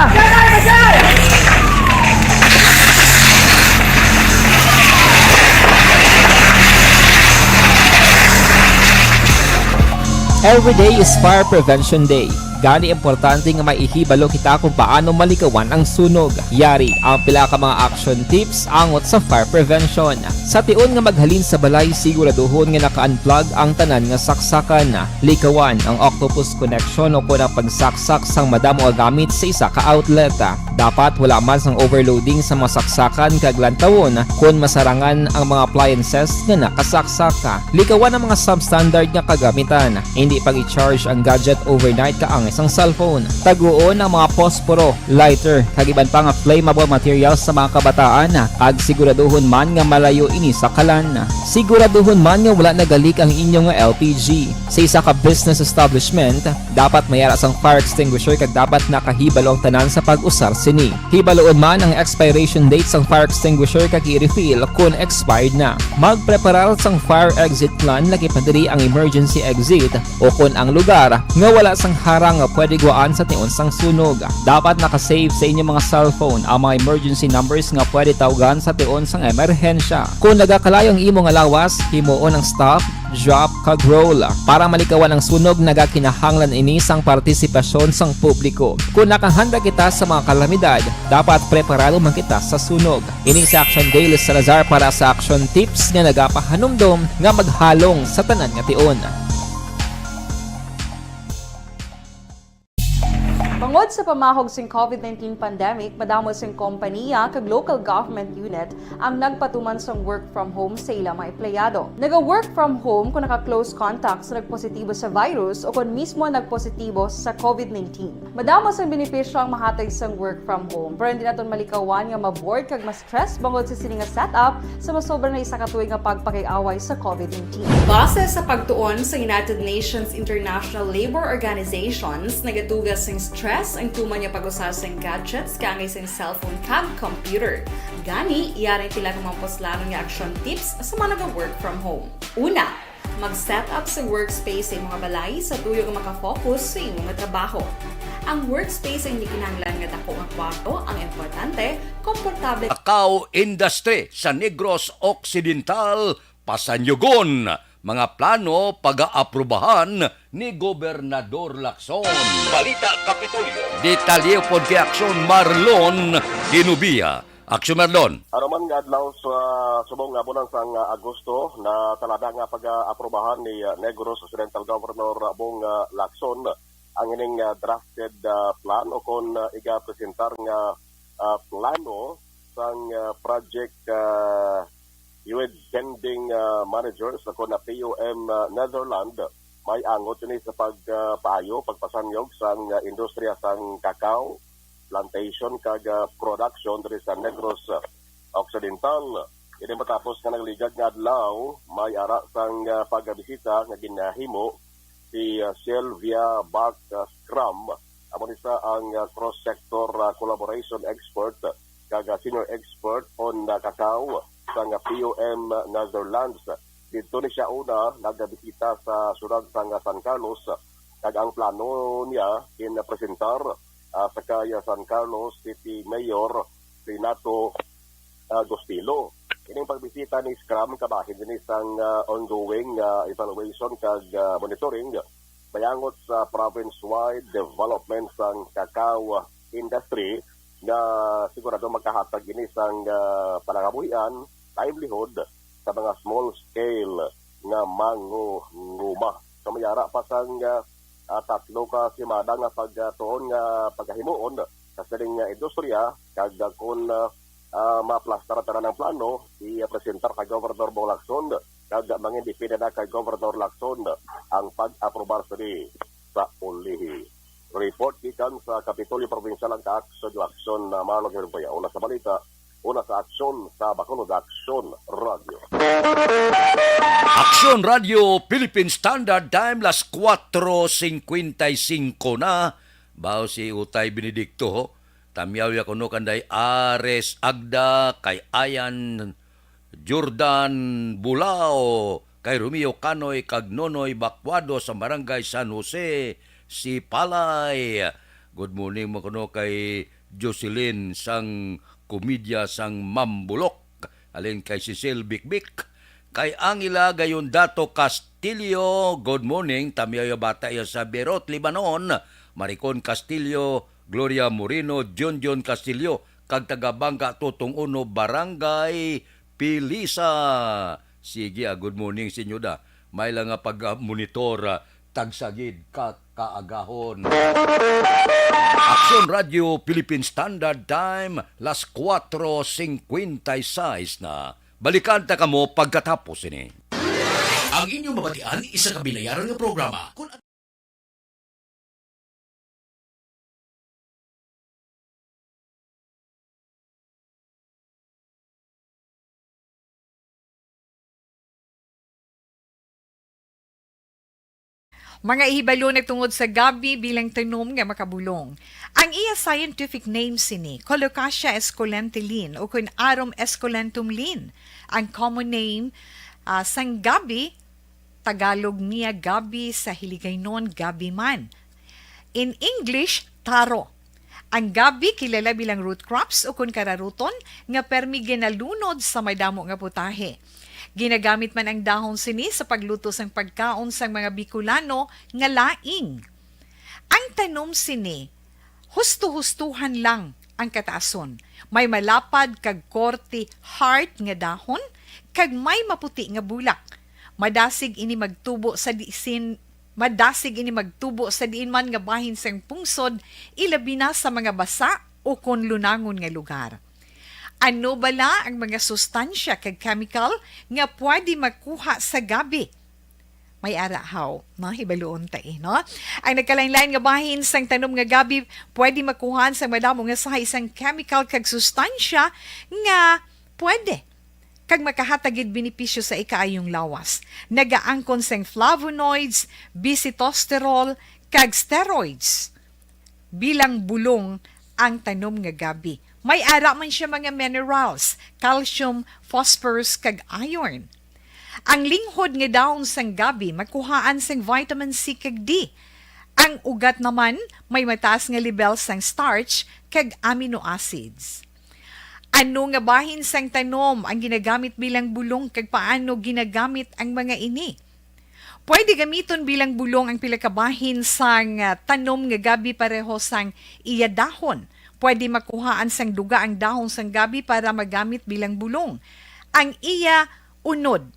Every day is Fire Prevention Day. Gani importante nga maihibalo kita kung paano malikawan ang sunog. Yari ang pila ka mga action tips angot sa fire prevention. Sa tion nga maghalin sa balay, siguraduhon nga naka-unplug ang tanan nga saksakan. Likawan ang octopus connection o kung ang pagsaksak sang madamo gamit sa isa ka outlet. Dapat wala man sang overloading sa masaksakan kag lantawon kung masarangan ang mga appliances nga nakasaksaka. Likawan ang mga substandard nga kagamitan. Hindi pag i-charge ang gadget overnight kaangay isang cellphone. Taguon ang mga posporo, lighter, kagiban pa nga flammable materials sa mga kabataan ag siguraduhon man nga malayo ini sa kalan. Siguraduhon man nga wala nagalik ang inyong LPG. Sa isa ka business establishment, dapat mayara sang fire extinguisher kag dapat nakahibalo ang tanan sa pag-usar sini. Hibaloon man ang expiration date sang fire extinguisher kag i-refill kung expired na. Magpreparar sang fire exit plan lagi padiri ang emergency exit o kung ang lugar nga wala sang harang nga pwede guaan sa tiun sang sunog. Dapat nakasave sa inyong mga cellphone ang mga emergency numbers nga pwede tawagan sa tiun sang emerhensya. Kung nagakalayo ang imo nga lawas, himuon ang stop, drop kag roll para malikawan ang sunog nagakinahanglan ini sang partisipasyon sang publiko. Kung nakahanda kita sa mga kalamidad, dapat preparado man kita sa sunog. Ini sa Action Daily Salazar para sa action tips nga nagapahanumdom nga maghalong sa tanan nga tion. Bangod sa pamahog sing COVID-19 pandemic, madamo sing kompanya kag local government unit ang nagpatuman sang work from home sa ilang mga empleyado. Naga-work from home kung naka-close contact sa nagpositibo sa virus o kung mismo nagpositibo sa COVID-19. Madamo sang benepisyo ang mahatag sang work from home, pero hindi naton malikawan nga ma-bored kag ma-stress bangod sa sini nga setup sa masobra na isa ka tuig nga pagpakiaway sa COVID-19. Base sa pagtuon sa United Nations International Labor Organizations, nagatugas sing stress ang tuman niya pag-usar sa gadgets kangay sa cellphone kag computer. Gani, iyarin tila kung mamposlanon nga action tips sa mga nag-work from home. Una, mag-set up sa workspace sa mga balay sa tuyo nga makafocus sa imong trabaho. Ang workspace ay hindi kinahanglan nga dako nga kwarto, ang importante, komportable. Kakao industry sa Negros Occidental, Pasanyugon. Mga plano pag-aaprubahan ni Gobernador Lacson. Balita Kapitolyo. Detalye po kay Aksyon Marlon Dinubia. Aksyon Marlon. Aroman nga adlaw sa subong nga bulan sang Agosto na talada nga pag-aprobahan ni Negros Occidental Governor Bong Lacson ang ining drafted plan o kon iga-presentar nga plano sang project with pending managers ako na POM Netherlands may angot ini sa pagpaayo, pagpasanyog sang industriya sang kakao, plantation kag production diri sa Negros Occidental. Ini matapos nga nagligad nga adlaw, may ara sang pagbisita nga ginahimo si Sylvia Bach Scrum, amo isa ang cross-sector collaboration expert kag senior expert on kakao sa POM Netherlands. Dito ni siya una nagbisita sa syudad sa San Carlos kag ang plano niya in-presentar sa kaya San Carlos City Mayor Renato Agostilo. Ining pagbisita ni Scrum kabahin din isang ongoing evaluation kag monitoring bayangot sa province-wide development sang kakao industry na sigurado magkahatag ini sang panangabuhian, livelihood sa mga small scale nga mangunguma. So mayara pa sang tatlo ka si Mada nga pagtuon nga paghimuon sa sining industriya kag kun maplastar tanan ng plano i-presentar kay Governor Bong Lacson kag mangin dipinda kay Governor Lacson ang pag-aprobar sa ulihi. Report gikan sa Kapitolyo Provincial ang Action na Marlon Dinubia. Una sa balita, una sa aksyon sa Bacolod Action Radio. Action Radio Philippine Standard Time las 4:55 na. Bao si Utay Benedicto. Tamyaw ya kuno kanday Ares Agda kay Ayan Jordan Bulao kay Romeo Canoy kag Nonoy Bakwado sa Barangay San Jose. Si Palay. Good morning mo kuno kay Jocelyn sang komedya sang Mambulok. Alin kay Cecil Bikbik. Kay Angela gayon Dato Castillo. Good morning. Tamiyo bata ya sa Beirut, Lebanon. Maricon Castillo, Gloria Moreno, John Castillo. Kag taga-Bangka Tutong Uno, Barangay Pilisa. Sige, good morning sinyo da. May lang nga pag-monitor tagsagid kaagahon. Action Radio Philippine Standard Time las 4:56 na. Balikan ta kamo pagkatapos ini. Ang inyong mabatian isa ka binayaran nga programa. Mga ihibalo nagtungod sa gabi bilang tanom nga makabulong. Ang iya scientific name sini, Colocasia esculentilin o kun Arum esculentum lin. Ang common name sang gabi, Tagalog niya gabi, sa Hiligaynon gabi man. In English, taro. Ang gabi kilala bilang root crops o kun kararuton nga permi ginalunod sa may damo nga putahe. Ginagamit man ang dahon sini sa pagluto sang pagkaon sang mga Bicolano nga laing. Ang tanom sini, husto-hustuhan lang ang kataason. May malapad kag korte hard nga dahon kag may maputi nga bulak. Madasig ini magtubo sa diin man nga bahin sang pungsod, ilabi na sa mga basa o kon lunangon nga lugar. Ano bala ang mga sustansya kag chemical nga pwede makuha sa gabi? May arahaw, no? Hibaluon tayo, no? Ang nagkalain-lain nga bahin sang tanom nga gabi, pwede makuhaan sa madamo nga sa isang chemical kag sustansya nga pwede kag makahatagid benepisyo sa ikaayong lawas. Nagaangkon sang flavonoids, bisitosterol, kag steroids. Bilang bulong ang tanom nga gabi. May ara man siya mga minerals, calcium, phosphorus, kag iron. Ang linghod nga dahon sang gabi, makuhaan sang vitamin C kag D. Ang ugat naman, may mataas nga level sang starch kag amino acids. Ano nga bahin sang tanom ang ginagamit bilang bulong kag paano ginagamit ang mga ini? Pwede gamiton bilang bulong ang pila ka bahin sang tanom nga gabi pareho sang iya dahon. Pwede makuhaan sang duga ang dahon sang gabi para magamit bilang bulong. Ang iya unod.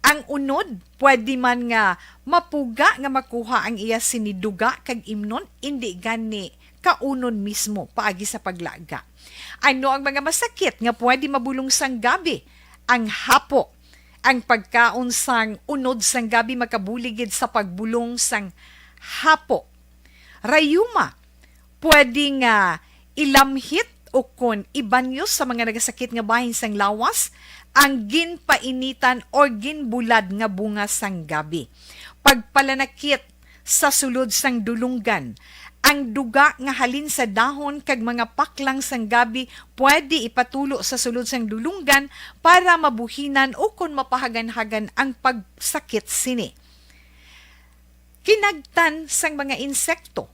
Ang unod, pwede man nga mapuga nga makuha ang iya siniduga kag imnon, hindi gani kaunon mismo paagi sa paglaga. Ano ang mga masakit nga pwede mabulong sang gabi? Ang hapo. Ang pagkaon sang unod sang gabi makabuligid sa pagbulong sang hapo. Rayuma. Pwede nga ilamhit o kon ibanyo sa mga nagasakit nga bahin sang lawas ang ginpainitan o ginbulad nga bunga sang gabi. Pagpalanakit sa sulod sang dulunggan, ang duga nga halin sa dahon kag mga paklang sang gabi pwede ipatulo sa sulod sang dulunggan para mabuhinan o kon mapahagan-hagan ang pagsakit sini. Kinagtan sang mga insekto.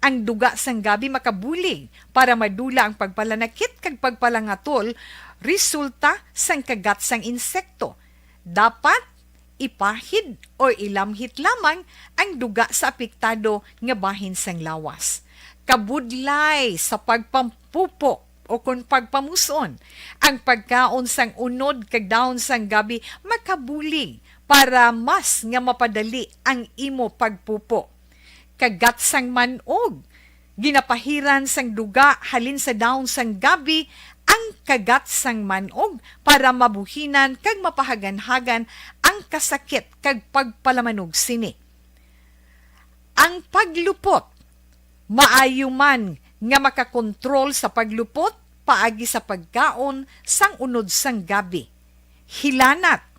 Ang duga sang gabi makabulig para madula ang pagpalanakit kag pagpalangatol resulta sang kagat sang insekto. Dapat ipahid o ilamhit lamang ang duga sa apektado nga bahin sang lawas. Kabudlay sa pagpampupo o kung pagpamuson, ang pagkaon sang unod kag dahon sang gabi makabulig para mas nga mapadali ang imo pagpupo. Kagat sang manog, ginapahiran sang duga halin sa dahon sang gabi ang kagat sang manog para mabuhinan kag mapahagan-hagan ang kasakit kag pagpalamanog sini. Ang paglupot, maayo man nga makakontrol sa paglupot paagi sa pagkaon sang unod sang gabi. Hilanat,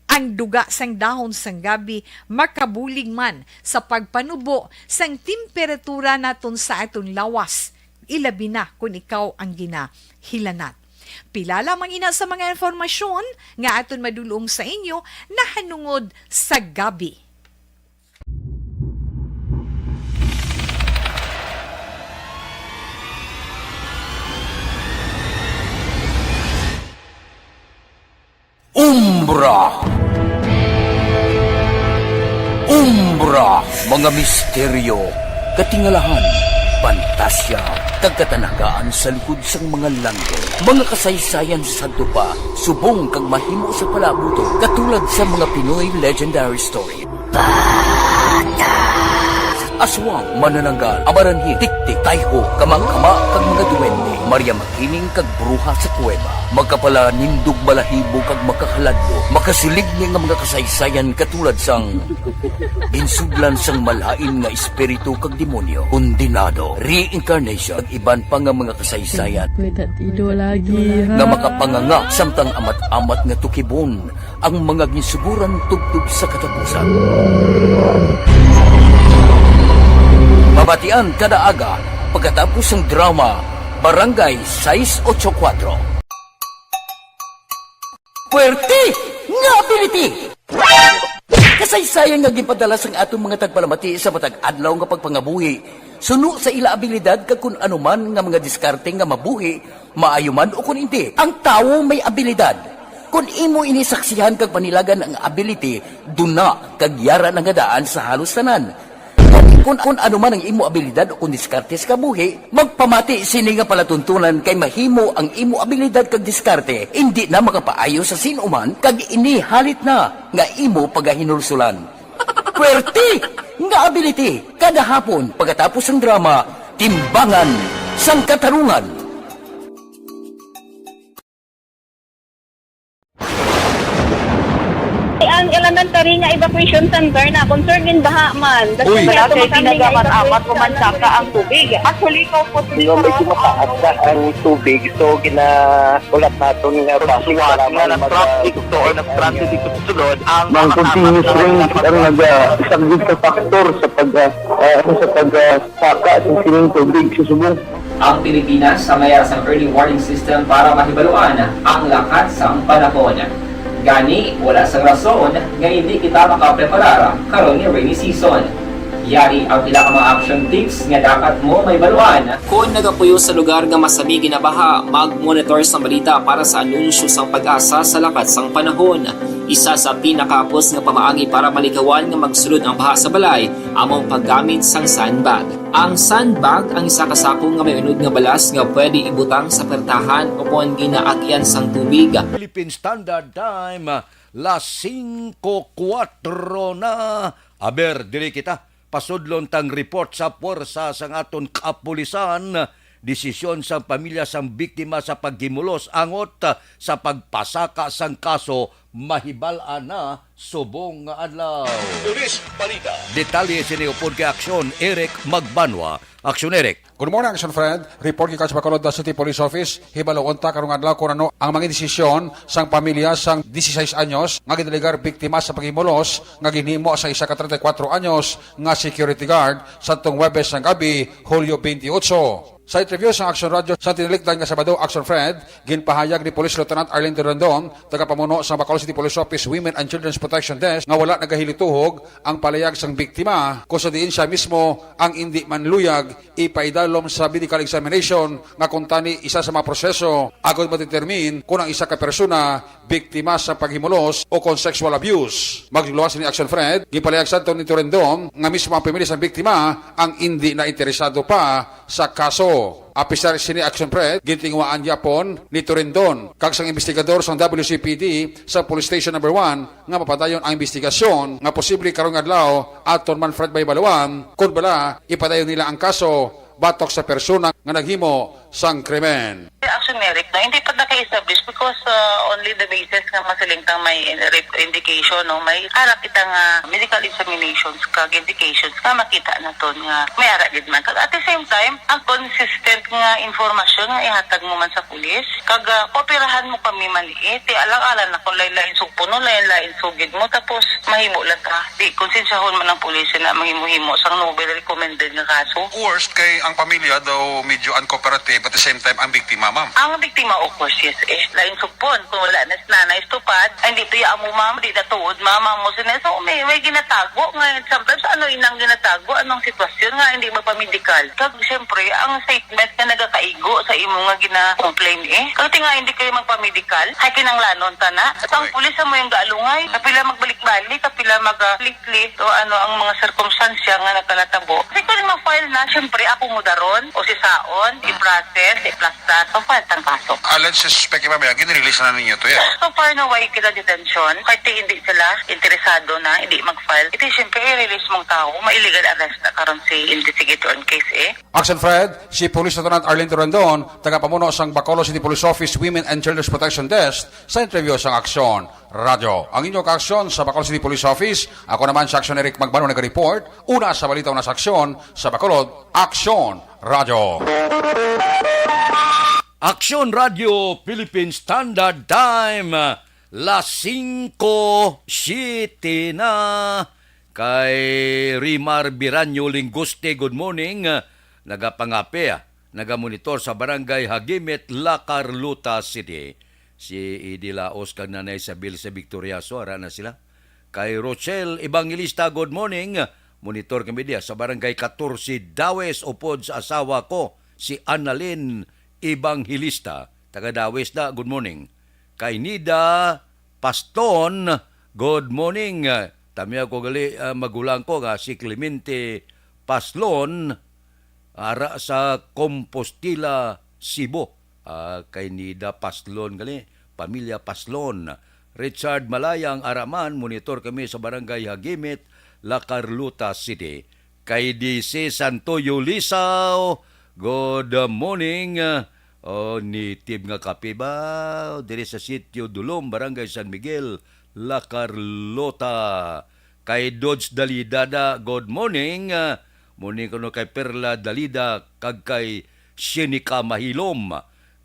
ang duga sang dahon sang gabi makabulig man sa pagpanubo sang temperatura naton sa aton lawas. Ilabi na kung ikaw ang ginahilanat. Pila lamang ina sa mga informasyon nga aton madulong sa inyo na hanungod sa gabi. Umbra! Umbra! Mga misteryo, katingalahan, pantasya, kagkatanagaan sa likod sang mga langit. Mga kasaysayan sa dupa, subong kag mahimo sa palabuto, katulad sa mga Pinoy legendary story. Aswang, manananggal, amaranhi, tiktik, tayho, kamang-kama, kag mga duwende, Maria Makining kag bruha sa kuweba, magkapala nindog balahibo kag makahaladlo, makasilig niya nga mga kasaysayan katulad sang ginsudlan sang malain nga espiritu kag demonyo, kondinado, reincarnation, kag iban pa nga mga kasaysayan Tido lagi nga makapanganga samtang amat-amat nga tukibon ang mga ginsuguran tugtog sa katapusan. Pabatian kada aga pagkatapos ng drama Barangay 684. Puwerte nga ability! Kasaysayan nga gipadala sang atong mga tagpalamati sa matag adlaw nga pagpangabuhi. Suno sa ila abilidad kag kun anuman nga mga diskarte nga mabuhi, maayo man o kun hindi. Ang tawo may abilidad. Kung imo inisaksihan kag panilagan ang ability, duna kag yara nga daan sa halos tanan. Kung ano man ang imo abilidad o kung diskarte sa kabuhi, magpamati sini nga palatuntunan kay mahimo ang imo abilidad kag diskarte, hindi na makapaayo sa sinuman kag inihalit na nga imo pagahinulsulan. Puwerte nga ability kada hapon pagkatapos ng drama Timbangan sang Katarungan. Ang elementary nga evacuation center na concern din baha man. Uy, Kaya kasi tumakaming pinagamat-amat evacuation pumansaka ang tubig. Actually, ikaw po medyo mataas na ang tubig. So, ulat natin nga pasiwat nga ng traffic to or ng-transit dito sa sulod. Ang continuous range ang nag-isang sa factor sa pagsaka at sining tubig sa subong. Ang Pilipinas sa mayroon sa early warning system para mahibaluan ang lakas ng panahon. Gani, wala sang rason nga hindi kita makapreparara karon ni rainy season. Yari ang pila ka mga action tips nga dapat mo may baluan. Kung nagapuyo sa lugar nga masami ginabaha, mag-monitor sa balita para sa anunsyo sang pag-asa sa lakas sang panahon. Isa sa pinakapos nga pamaagi para malikawan nga magsulod ang baha sa balay, among paggamit sang sandbag. Ang sandbag ang isa kasako nga may unod nga balas nga pwede ibutang sa pertahan upon ginaagyan sang tubig. Philippine Standard Time, las 5:04 na. Aber, diri kita. Pasudlon tang report sa puwersa sang aton kapulisan, desisyon sang pamilya sang biktima sa paggimulos angot sa pagpasaka sang kaso mahibal-an na subong nga adlaw. Pulis Balita. Detalye siniupod kay Aksyon Eric Magbanwa. Aksyon Eric. Good morning, Action Fred. Report kay Bacolod City Police Office. Hibalo unta karong adlaw kung ano ang mga desisyon sang pamilya sang 16 anyos nga gideligar biktima sa paghimulos nga ginhimo sa isa ka 34 anyos nga security guard sa tong Webes ng gabi, Hulyo 28. Sa interview sa Action Radio sa tinilikdan nga Sabado, Action Fred, ginpahayag ni Police Lieutenant Arlene Rondon, tagapamuno sa Bacolod City Police Office Women and Children's Protection Desk, nga wala nagahilituhog ang palayag sang biktima kung sa diin siya mismo ang hindi manluyag ipaidalom sa medical examination nga kung tani isa sa mga proseso agad matetermin kung ang isa ka persona biktima sa paghimulos o kung sexual abuse. Magluwas ni Action Fred, gipalayag sa ni Rondon nga mismo ang pamilya sang biktima ang hindi na interesado pa sa kaso. Apisar sini Action Fred, gintingwaan Japon ni Torindon, kag sang investigador sang WCPD sa Police Station No. 1 nga mapadayon ang investigasyon nga posible karong adlaw aton man Fred Baybaluan kung bala ipadayon nila ang kaso batok sa persona nga naghimo sang krimen. Action Eric, no, hindi pa naka-establish because only the basis nga masilingtang may rape indication, no, may harap itang medical examinations kag indications nga makita na to nga may ara gid man. Kag at the same time, ang consistent nga informasyon nga ihatag mo man sa pulis, kag kooperahan mo kami maliit, alang-alang na kung lain-lain sugpuno, lain-lain sugid mo, tapos mahimo lang ka. Di konsensyahon man ng pulis na mahimo-himo sang Nobel recommended nga kaso. Worst kay ang pamilya daw medyo uncooperative at the same time ang biktima, ma'am. Ang biktima, of course, yes, lain sugpon. Kung wala na nanay stupad, ay hindi tuya mo, ma'am, di na tuod, mama mo siya. So, may ginatago. Ngayon, sometimes, inang ginatago? Anong sitwasyon nga, hindi magpamedikal? Kag, siyempre, ang statement na nagakaigo sa imo nga gina-complain Kasi nga, hindi kayo magpamedikal, hay kinanglanon ta na. At ang pulis mo yung gaalungay, kapila magbalik-balik, kapila mag-likli, o ang mga circumstansya nga nakalatabo. Kasi kung ma-file na, siyempre, ako mo daron, o si Saon, i-process, i-plastas, so file tang kaso. Alleged suspect, ma'am, ginrelease na ninyo to, So far na way kita detention, kahit hindi sila interesado na, hindi mag-file, ito siyempre i-release mong tao, ma-illegal arrest na karon si investigator on case Action Fred, si Police Lieutenant Arlene Rondon, tagapamuno sang Bacolod City Police Office Women and Children's Protection Desk sa interview sang Action Radio. Ang inyong kaaksyon sa Bacolod City Police Office, ako naman sa Action Eric Magbano nag-report, una sa balitaw na saksyon sa Bacolod, Action Radio. Aksyon Radio Philippine Standard Time, las 5:07 na. Kay Rimar Biranyo Linguste, good morning. Nagapangape, nagamonitor sa barangay Hagimit, La Carlota City. Si Idilaos kag Nanay Sabil sa Victoriaso, ara na sila. Kay Rochelle Evangelista, good morning. Monitor kami dia sa barangay 14 Dawes, upod sa asawa ko, si Annalyn Evangelista. Taga Dawes na, good morning. Kay Nida Paston, good morning. Tamiya ko gali magulang ko nga si Clemente Paslon, ara sa Compostela, Cebu. Kay Nida Paslon gali, pamilya Paslon. Richard Malayang Araman, monitor kami sa barangay Hagimit, La Carlota City. Kay DC Santoyo Lisaw, good morning. Nitib nga kape ba? Diri sa sitio Dulom, barangay San Miguel, La Carlota. Kay Dodge Dalidada, good morning. Morning ko kay Perla Dalida, kag kay Sinika Mahilom.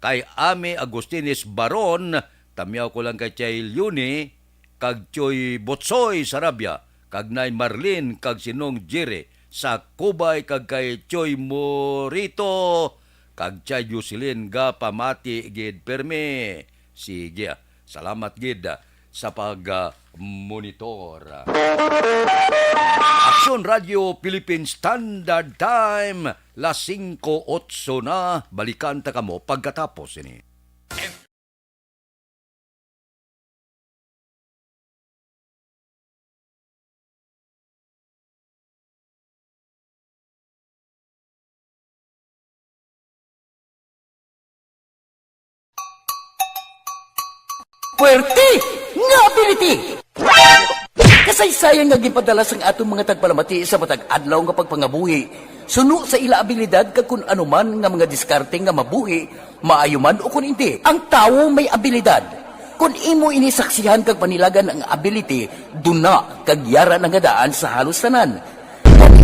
Kay Ame Agustines Baron, tamiyaw ko lang kay Chay Lyuni, kag Choy Botsoy Sarabia, kag Nay Marlin, kag Sinong Jire, sa Kubay, kag kay Choy Morito, kag Chay Yusilin ga pamati gid perme. Sige, salamat gid sa pag-monitor. Aksyon Radio Philippines Standard Time, las 5:08 na. Balikan ta kamo pagkatapos ini. Puwerte nga ability! Kasaysayan nga gipadala sang atong mga tagpalamati sa matag adlaw nga pagpangabuhi. Suno sa ila abilidad kag kun anuman nga mga diskarte nga mabuhi, maayo man o kun hindi. Ang tawo may abilidad. Kung imo inisaksihan kag panilagan ang ability, duna kag yara nga daan sa halos tanan.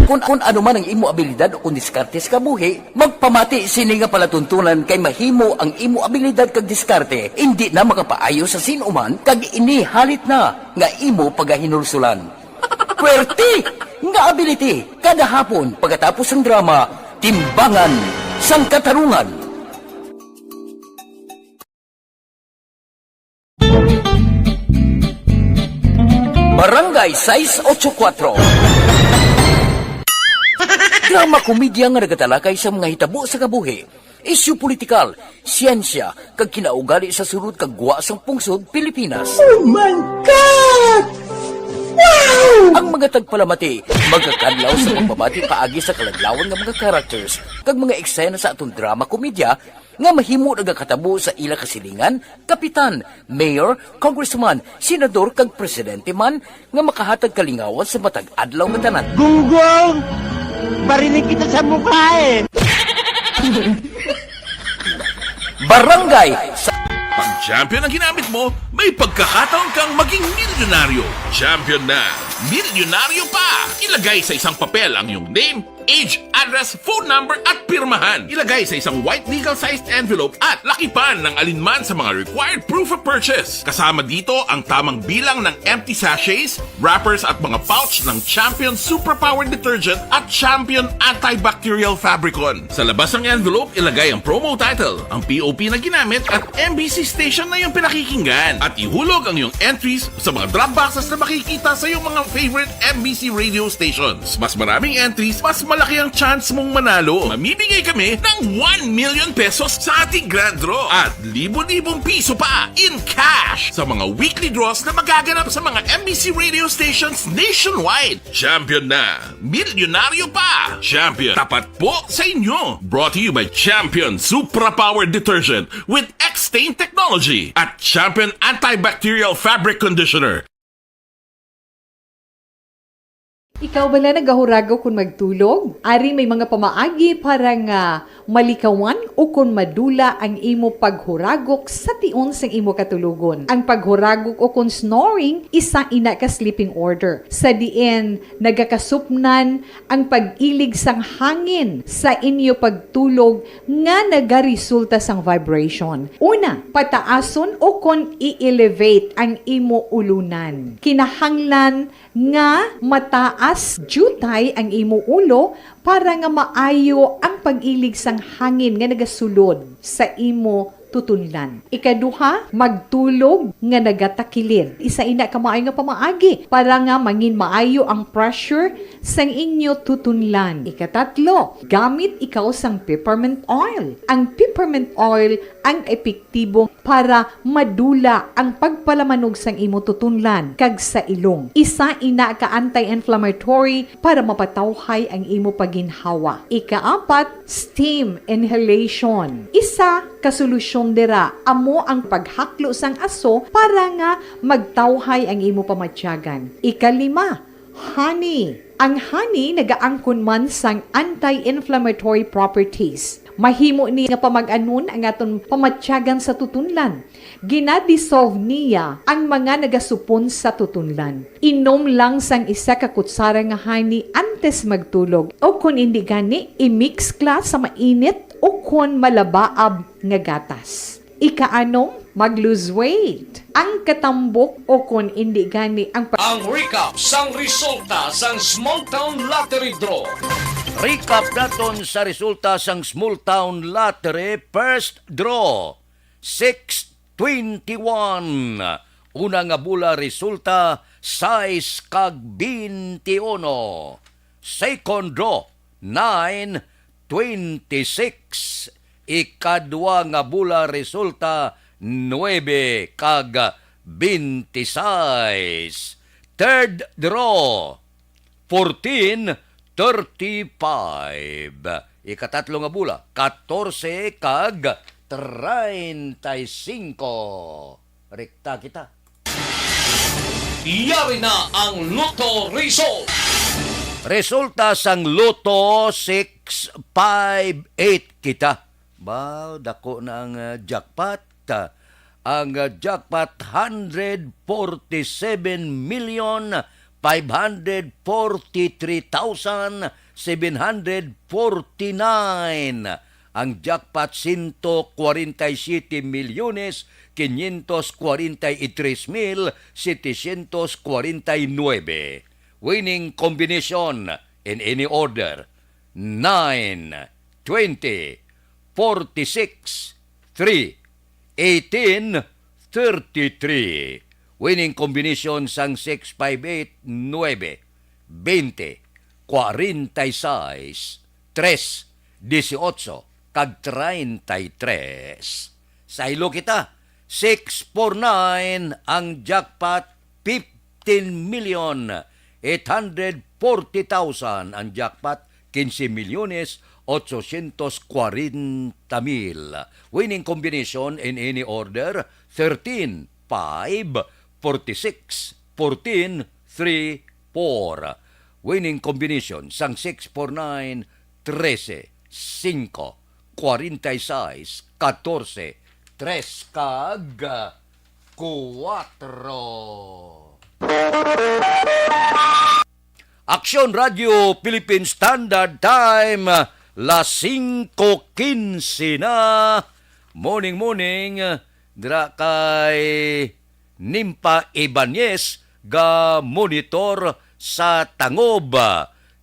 Kung ano man ang imo abilidad o kung diskarte sa kabuhi, magpamati sini nga palatuntunan kay mahimo ang imo abilidad kag diskarte, hindi na makapaayo sa sinuman kag ini halit na nga imo pagahinulsulan. Puwerte nga ability, kada hapon pagkatapos ng drama, Timbangan sang Katarungan. Barangay 684. Drama komedya nga nagatalakay sa mga hitabo sa kabuhi, isyu politikal, siyensya, kag kinaugali sa surut kag guwa sang pungsod Pilipinas. Oh my God! Wow! Ang mga tagpalamati, magkakadlaw sa pagpamati paagi sa kalaglawan ng mga characters, kag mga eksena sa atong drama komedya, nga mahimo nagakatabo sa ila kasilingan, kapitan, mayor, congressman, senador, kag presidente man, nga makahatag kalingawan sa matag adlaw nga tanan. Gunggong! Barinig kita sa mukha eh! Barangay sa... Pag champion ang ginamit mo, may pagkakataon kang maging milyonaryo. Champion na! Milyonaryo pa! Ilagay sa isang papel ang iyong name, age, address, phone number at pirmahan. Ilagay sa isang white legal-sized envelope at lakipan ng alinman sa mga required proof of purchase. Kasama dito ang tamang bilang ng empty sachets, wrappers at mga pouch ng Champion Superpower Detergent at Champion Antibacterial Fabricon. Sa labas ng envelope, ilagay ang promo title, ang POP na ginamit at MBC station na iyong pinakikinggan. At ihulog ang iyong entries sa mga drop boxes na makikita sa iyong mga favorite MBC radio stations. Mas maraming entries, mas malaki ang chance mong manalo. Mamimigay kami ng 1 million pesos sa ating grand draw at libo-libong piso pa in cash sa mga weekly draws na magaganap sa mga MBC radio stations nationwide. Champion na! Milyonaryo pa! Champion, tapat po sa inyo! Brought to you by Champion Supra Power Detergent with X-Stain Technology at Champion Antibacterial Fabric Conditioner. Ikaw bala nagahurago kung magtulog? Ari may mga pamaagi para nga malikawan o kung madula ang imo paghuragok sa tion sang imo katulugon. Ang paghuragok o kung snoring, isa ina ka sleeping order. Sa diin, nagakasupnan ang pag-ilig sang hangin sa inyo pagtulog nga nagaresulta sang vibration. Una, pataason o kung i-elevate ang imo ulunan. Kinahanglan nga mataas jutay ang imo ulo para nga maayo ang pag-ilig sang hangin nga nagasulod sa imo tutunlan. Ikaduha, magtulog nga nagatakilid. Isa ina ka maayo nga pamaagi para nga mangin maayo ang pressure sang inyo tutunlan. Ikatatlo, gamit ikaw sang peppermint oil. Ang peppermint oil ang epektibo para madula ang pagpalamanog sang imo tutunlan kag sa ilong. Isa ina ka anti-inflammatory para mapatawhay ang imo paginhawa. Ikaapat, steam inhalation. Isa ka solusyon dira amo ang paghaklo sang aso para nga magtawhay ang imo pamatyagan. Ikalima, honey. Ang honey nagaangkon man sang anti-inflammatory properties. Mahimo ni nga pamag-anon ang aton pamatyagan sa tutunlan. Ginadissolve niya ang mga nagasupon sa tutunlan. Inom lang sang isa ka kutsara nga honey antes magtulog. O kung hindi gani, i-mix class sa mainit o kung malabaab nga gatas. Ikaanom, mag-lose weight. Ang katambok o kung hindi gani ang recap sang resulta sang Small Town Lottery Draw. Recap naton sa resulta sang Small Town Lottery First Draw. 621. Una nga bula resulta 6 kag 21. Second draw 926. Ikadwa nga bula resulta 9 kag 26. Third draw 1435. Ikatatlo nga bula 14 kag 35. Rekta kita. Iyari na ang Lotto result. Resulta sang Lotto 658 kita. Ba, dako na ang jackpot. Ang jackpot 147,543,749. Ang jackpot 147,543,749. Winning combination in any order 9, 20, 46, 3, 18, 33. Winning combination sang 658, 9, 20, 46, 3, 18, kag 33. Sa ilo kita, 649 ang jackpot, 15,840,000 ang jackpot, 15,840,000. Winning combination in any order 13, 5, 46, 14, 3, 4. Winning combination sang 649, 13, 5, 46, 14, 3 kag 4. Aksyon Radio Philippine Standard Time, las 5:15 na. Morning, dira kay Nimpa Ibanez ga monitor sa Tangob.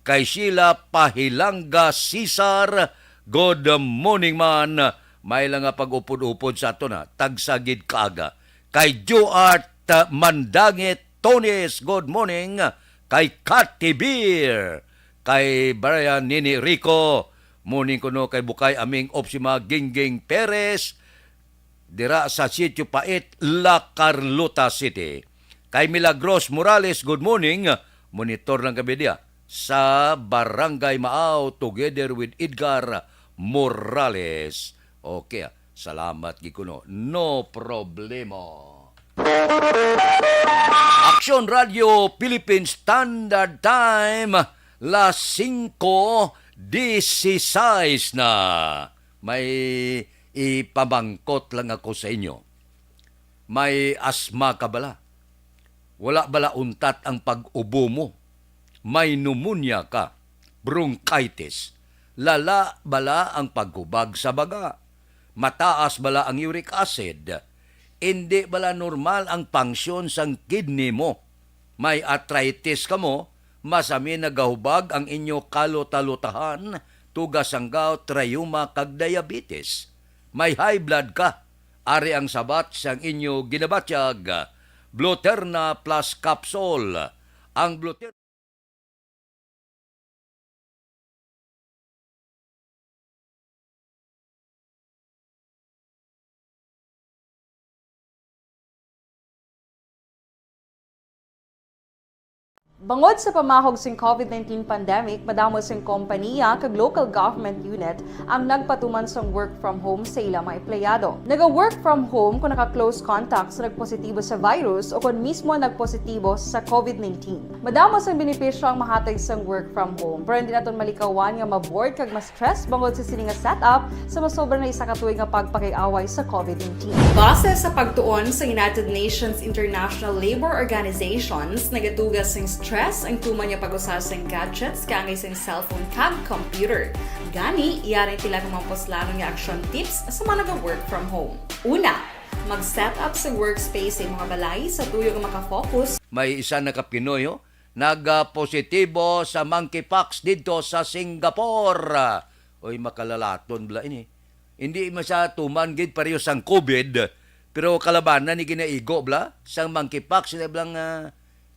Kay Sheila Pahilanga Cesar, good morning man. May lang nga pag-upod-upod sa ato na, tagsagid kaaga. Kay Joart Mandangit Tones, good morning. Kay Cathy Beer, kay Brian Nini Rico, morning kuno kay Bukay aming Opsima Gingging Perez, dira sa Sitio Pait, La Carlota City. Kay Milagros Morales, good morning, monitor lang kami dia sa Barangay Maaw together with Edgar Morales. Okay, salamat gikuno, no problema. Aksyon Radio Philippine Standard Time, las 5:16 na. May ipabangkot lang ako sa inyo. May asma ka bala? Wala bala untat ang pag-ubo mo? May pneumonia ka? Bronchitis? Lala bala ang paghubag sa baga? Mataas bala ang uric acid? Hindi bala normal ang pangsyon sang kidney mo? May arthritis ka mo, masami nagahubag ang inyo kalot-alutahan, tugas ang gout, rayuma, kag diabetes. May high blood ka, ari ang sabat sang inyo ginabatyag. Bluterna plus capsule. Ang Bluterna Bangod sa pamahog sing COVID-19 pandemic, madamo sing kompanya kag local government unit ang nagpatuman sang work from home sa ilang mga empleyado. Naga-work from home kung naka-close contact sa nagpositibo sa virus o kung mismo nagpositibo sa COVID-19. Madamo sang benepisyo ang mahatag sang work from home, pero hindi naton malikawan nga ma-bored kag ma-stress bangod sa sini nga setup sa masobra na isa ka tuig nga pagpakiaway sa COVID-19. Base sa pagtuon sa United Nations International Labour Organizations, nagatugas sing stress ang tuman niya pag-usar sa gadgets kangay sa cellphone kag computer. Gani, iyarin tila kung mamposlano nga action tips sa mga nag-work from home. Una, mag-set up sa workspace sa mga balay sa tuyo nga makafocus. may isa na kapinoy, nagpositibo sa monkeypox dito sa Singapore. Oy, makalalaton bla ini. Hindi masya tuman gid pareho sang COVID, pero kalabanan ni ginaigo bla sang monkeypox sila blang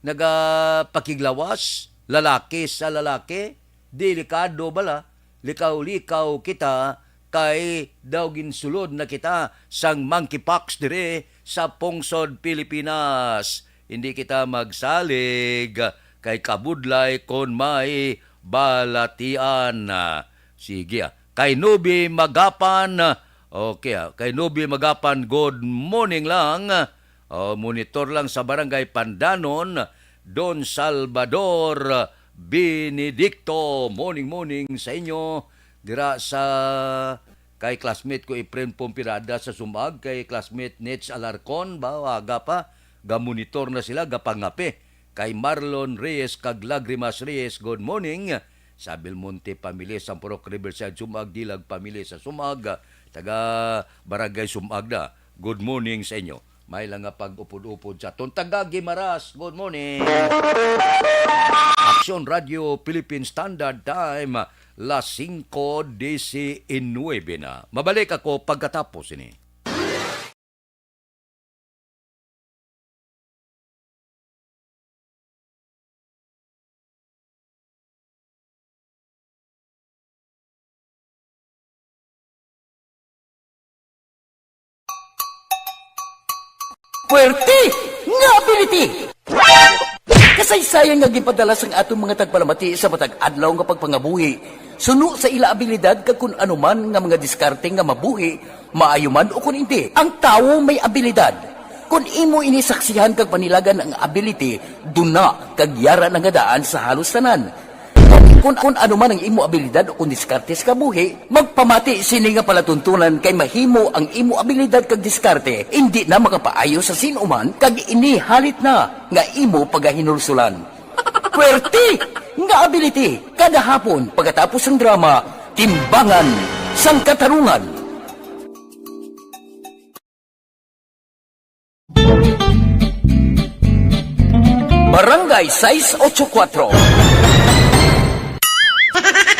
nagapakiglawas, lalaki sa lalaki, delikado bala, likaw-likaw kita, kay daw ginsulod na kita sang monkeypox dire sa Pungsod, Pilipinas. Hindi kita magsalig kay kabudlay kon may balatian. Sige, kay Nubi Magapan, okay, kay Nubi Magapan, good morning lang. Monitor lang sa Barangay Pandanon, Don Salvador Benedicto. Morning sa inyo. Dira sa kay classmate ko Efren Pompirada sa Sumag, kay classmate Nets Alarcon, bawaga pa, ga-monitor na sila, gapangape. Kay Marlon Reyes kag Lagrimas Reyes, good morning. Sa Belmonte Pamilya, Sampurok Riverside, Sumag, Dilag Pamilya sa Sumag, taga Barangay Sumag na. Good morning sa inyo. May lang nga pag-upod-upod sa Taga Gimaras. Good morning. Action Radio Philippine Standard Time, las 5:19 na. Mabalik ako pagkatapos ini. Puwerte nga ability! Kasaysayan nga gipadala sang atong mga tagpalamati sa matag adlaw nga pagpangabuhi. Suno sa ila abilidad kag kun anuman nga mga diskarte nga mabuhi, maayo man o kun hindi. Ang tawo may abilidad. Kung imo inisaksihan kag panilagan ang ability, duna kag yara nga daan sa halos tanan. Kung anuman ang imo abilidad o kung diskarte sa kabuhi, magpamati sini nga palatuntunan kay mahimo ang imo abilidad kag diskarte, hindi na makapaayo sa sinuman kag inihalit na nga imo pagahinulsulan. Puwerte nga ability, kada hapon pagkatapos ng drama, Timbangan sang Katarungan. Barangay 684.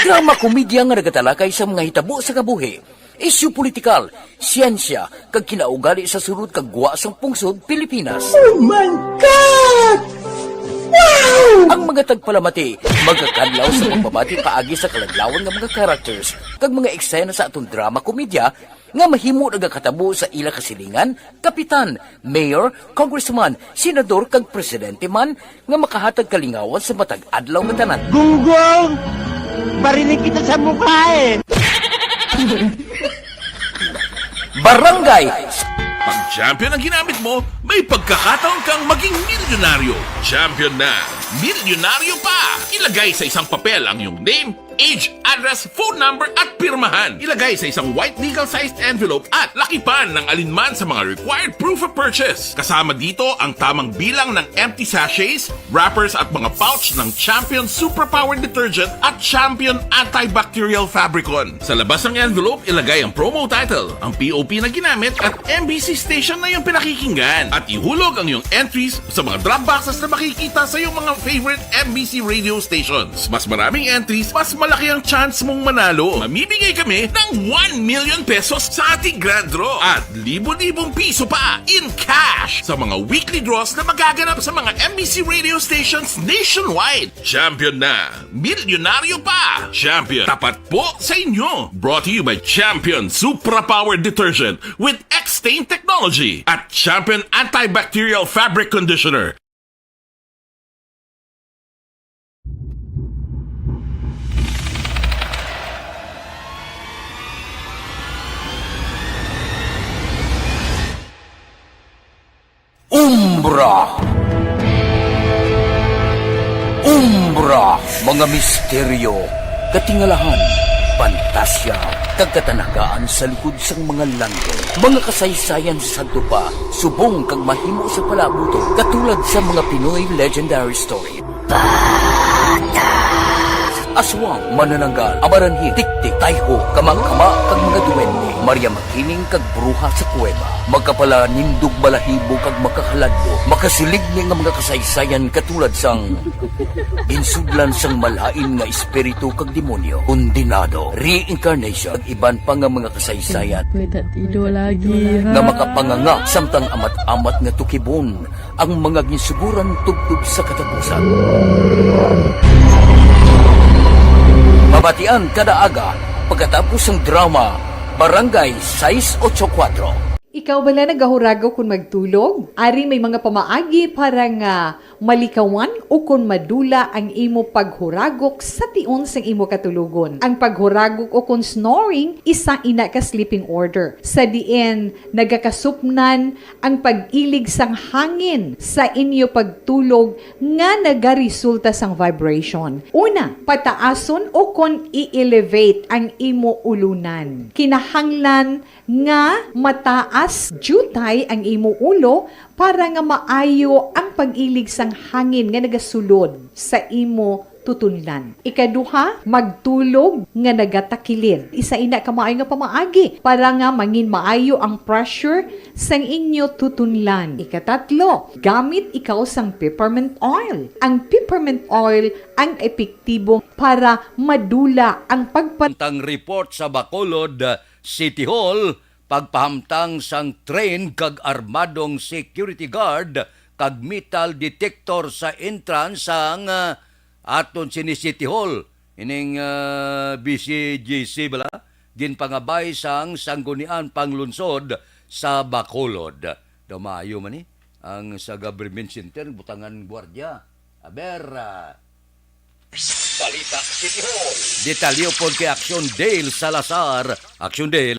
Drama komedya nga nagatalakay sa mga hitabo sa kabuhi, isyu politikal, siyensya, kag kinaugali sa surut kag guwa sang Pungsod, Pilipinas. Oh my God! Wow! Ang mga tagpalamati, magkakadlaw sa pagbabati paagi sa kalaglawan ng mga characters, kag mga eksena sa atong drama komedya, nga mahimo nagakatabo sa ila kasilingan, kapitan, mayor, congressman, senador, kag presidente man, nga makahatag kalingawan sa matag adlaw nga tanan. Gunggong! Barinig kita sa mukha eh! Barangay! Pag champion ang ginamit mo, may pagkakataon kang maging milyonaryo. Champion na! Milyonaryo pa! Ilagay sa isang papel ang iyong name, age, address, phone number at pirmahan. Ilagay sa isang white legal-sized envelope at lakipan ng alinman sa mga required proof of purchase. Kasama dito ang tamang bilang ng empty sachets, wrappers at mga pouch ng Champion Superpower Detergent at Champion Antibacterial Fabricon. Sa labas ng envelope, ilagay ang promo title, ang POP na ginamit at MBC station na yung pinakikinggan. At ihulog ang iyong entries sa mga drop boxes na makikita sa iyong mga favorite MBC radio stations. Mas maraming entries, mas malaki ang chance mong manalo. Mamimigay kami ng 1 million pesos sa ating grand draw at libo-libong piso pa in cash sa mga weekly draws na magaganap sa mga MBC radio stations nationwide. Champion na, milyonaryo pa. Champion, tapat po sa inyo. Brought to you by Champion Superpower Detergent with X-Stain Technology at Champion Antibacterial Fabric Conditioner. Umbra, mga misteryo, katingalahan, pantasya, kagkatanakaan sa likod sang mga langit, mga kasaysayan sa dupa, subong kag mahimo sa palabuto, katulad sa mga Pinoy legendary story. Aswang, manananggal, amaranhit, tiktik, tayho, kamang-kama, kag mga duwende, Maria Makining kag bruha sa kuweba, magkapala nindog balahibo kag makahaladlo, makasilig ni nga mga kasaysayan katulad sang insudlan sang malain nga espiritu kag demonyo, kondinado, reincarnation, kag iban pa nga mga kasaysayan May tatido lagi. nga makapanganga samtang amat-amat nga tukibon ang mga ginsuguran tugtog sa katapusan. Mabatian kada aga pagkatapos ng drama Barangay 684. Ikaw bala nagahurago kung magtulog? Ari may mga pamaagi para nga malikawan o kung madula ang imo paghuragok sa tion sang imo katulugon. Ang paghuragok o kung snoring, isa ina ka sleeping order. Sa diin, nagakasupnan ang pag-ilig sang hangin sa inyo pagtulog nga nagaresulta sang vibration. Una, pataason o kung i-elevate ang imo ulunan. Kinahanglan nga mataas jutay ang imo ulo para nga maayo ang pag-ilig sang hangin nga nagasulod sa imo tutunlan. Ikaduha, magtulog nga nagatakilid. Isa ina ka maayo nga pamaagi para nga mangin maayo ang pressure sang inyo tutunlan. Ikatatlo, gamit ikaw sang peppermint oil. Ang peppermint oil ang epektibo para madula ang Pagpantang report sa Bacolod City Hall, pagpahamtang sang train kag armadong security guard kag metal detector sa entrance sang aton sini City Hall. Ining BCGC bala, ginpangabay sang sanggunian panglunsod sa Bacolod. Dumayo man ang sa government center, butangan gwardiya. Aber, Balita City Hall. detalyo po kay Action Dale Salazar. Action Dale.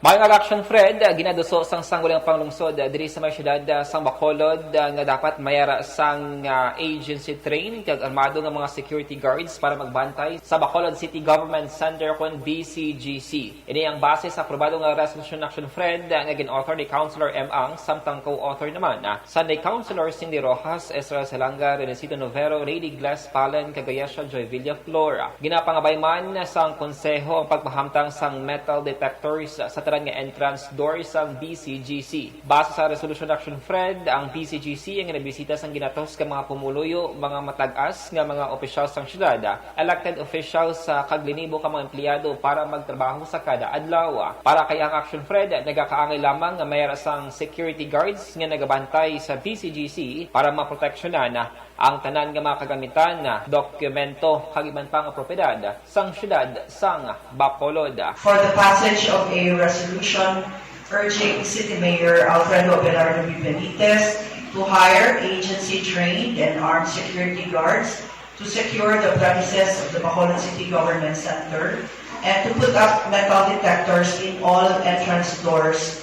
Mayong action, Fred, ginaduso sang sanggulang panglungsod diri sa may syudad sang Bacolod nga dapat mayara sang agency train kag armado nga mga security guards para magbantay sa Bacolod City Government Center kon BCGC. Ini ang base sa aprobado nga resolution action, Fred, nga gin-author ni Councilor M. Ang samtang co-author naman Sunday Councilor Cindy Rojas, Ezra Salanga, Renesito Novero, Rady Glass Palen, Cagayasha Joy Villa Flora. Ginapangabay man sang konseho ang pagpahamtang sang metal detectors sa nga entrance door sang BCGC. Base sa resolution action, Fred, ang BCGC ang nabisita sang ginatos ka mga pumuluyo, mga matag-as nga mga opisyal sang syudad, elected officials sa kaglinibo ka mga empleyado para magtrabaho sa kada adlaw. Para kay ang action, Fred, nagakaangay lamang nga mayroon sang security guards nga nagabantay sa BCGC para maproteksyonan ang tanan nga mga kagamitan dokumento kag iban pa nga propiedad sang syudad sang Bacolod. For the passage of a resolution urging City Mayor Alfredo Abelardo B. Benitez to hire agency-trained and armed security guards to secure the premises of the Bacolod City Government Center and to put up metal detectors in all entrance doors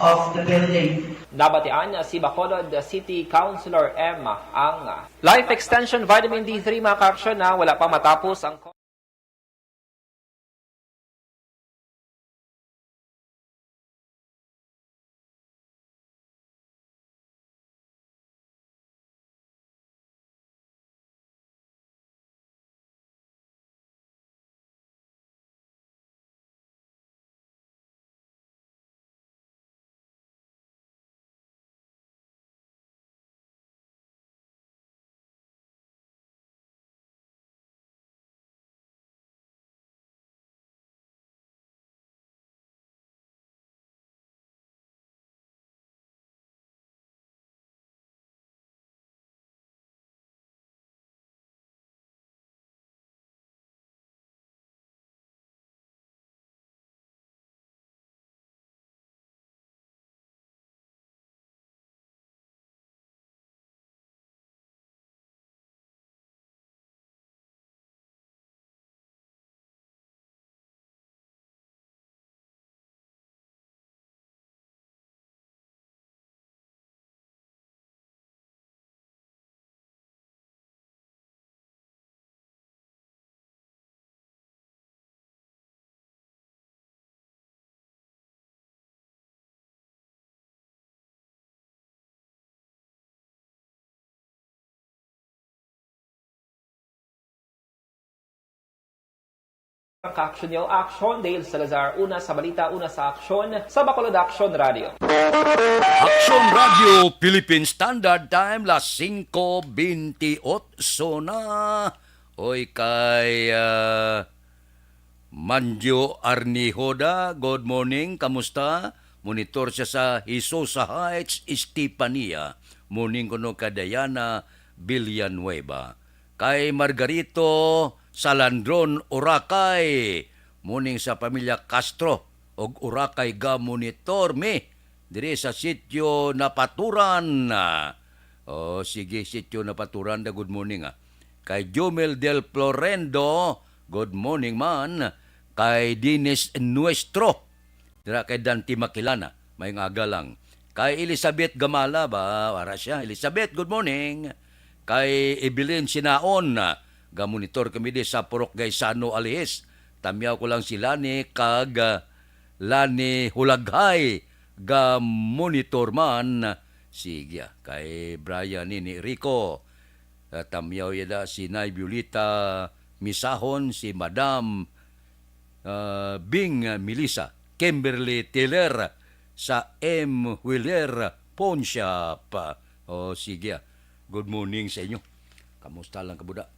of the building. Nabatian si Bacolod City Councilor M. Ang Life Extension Vitamin D3 mga ka-aksyon na wala pa matapos ang Ka-action Yo, Action, Dale Salazar, una sa balita, una sa aksyon, sa Bacolod Action Radio. Action Radio Philippine Standard Time, las 5:28 na. Oy kay Manjo Arnihoda, good morning, kamusta? Monitor siya sa Hisosa Heights, Estepania. Morning kuno ka Diana Villanueva. Kay Margarito Salandron Urakay. Morning sa pamilya Castro og Urakay ga monitor me diri sa sitio Napaturan. O sige, sitio Napaturan da good morning Kay Jomel del Florendo, good morning man. Kay Dinis Nuestro, dira kay Dante Makilana, may aga lang. Kay Elizabeth Gamala ba, wala siya. Elizabeth, good morning. Kay Evelyn Sinaon, gamonitor kami di sa Purok Gaisano Alihis. Tamyaw ko lang si Lani kag Lani Hulaghay, gamonitor man. Sige, kay Brian ni Rico. Tamyaw yada si Nay Violeta Misahon, si Madam Bing Melissa, Kimberly Taylor sa M. Wheeler Pawn Shop. O sige, good morning sa inyo. Kamusta lang kabuda?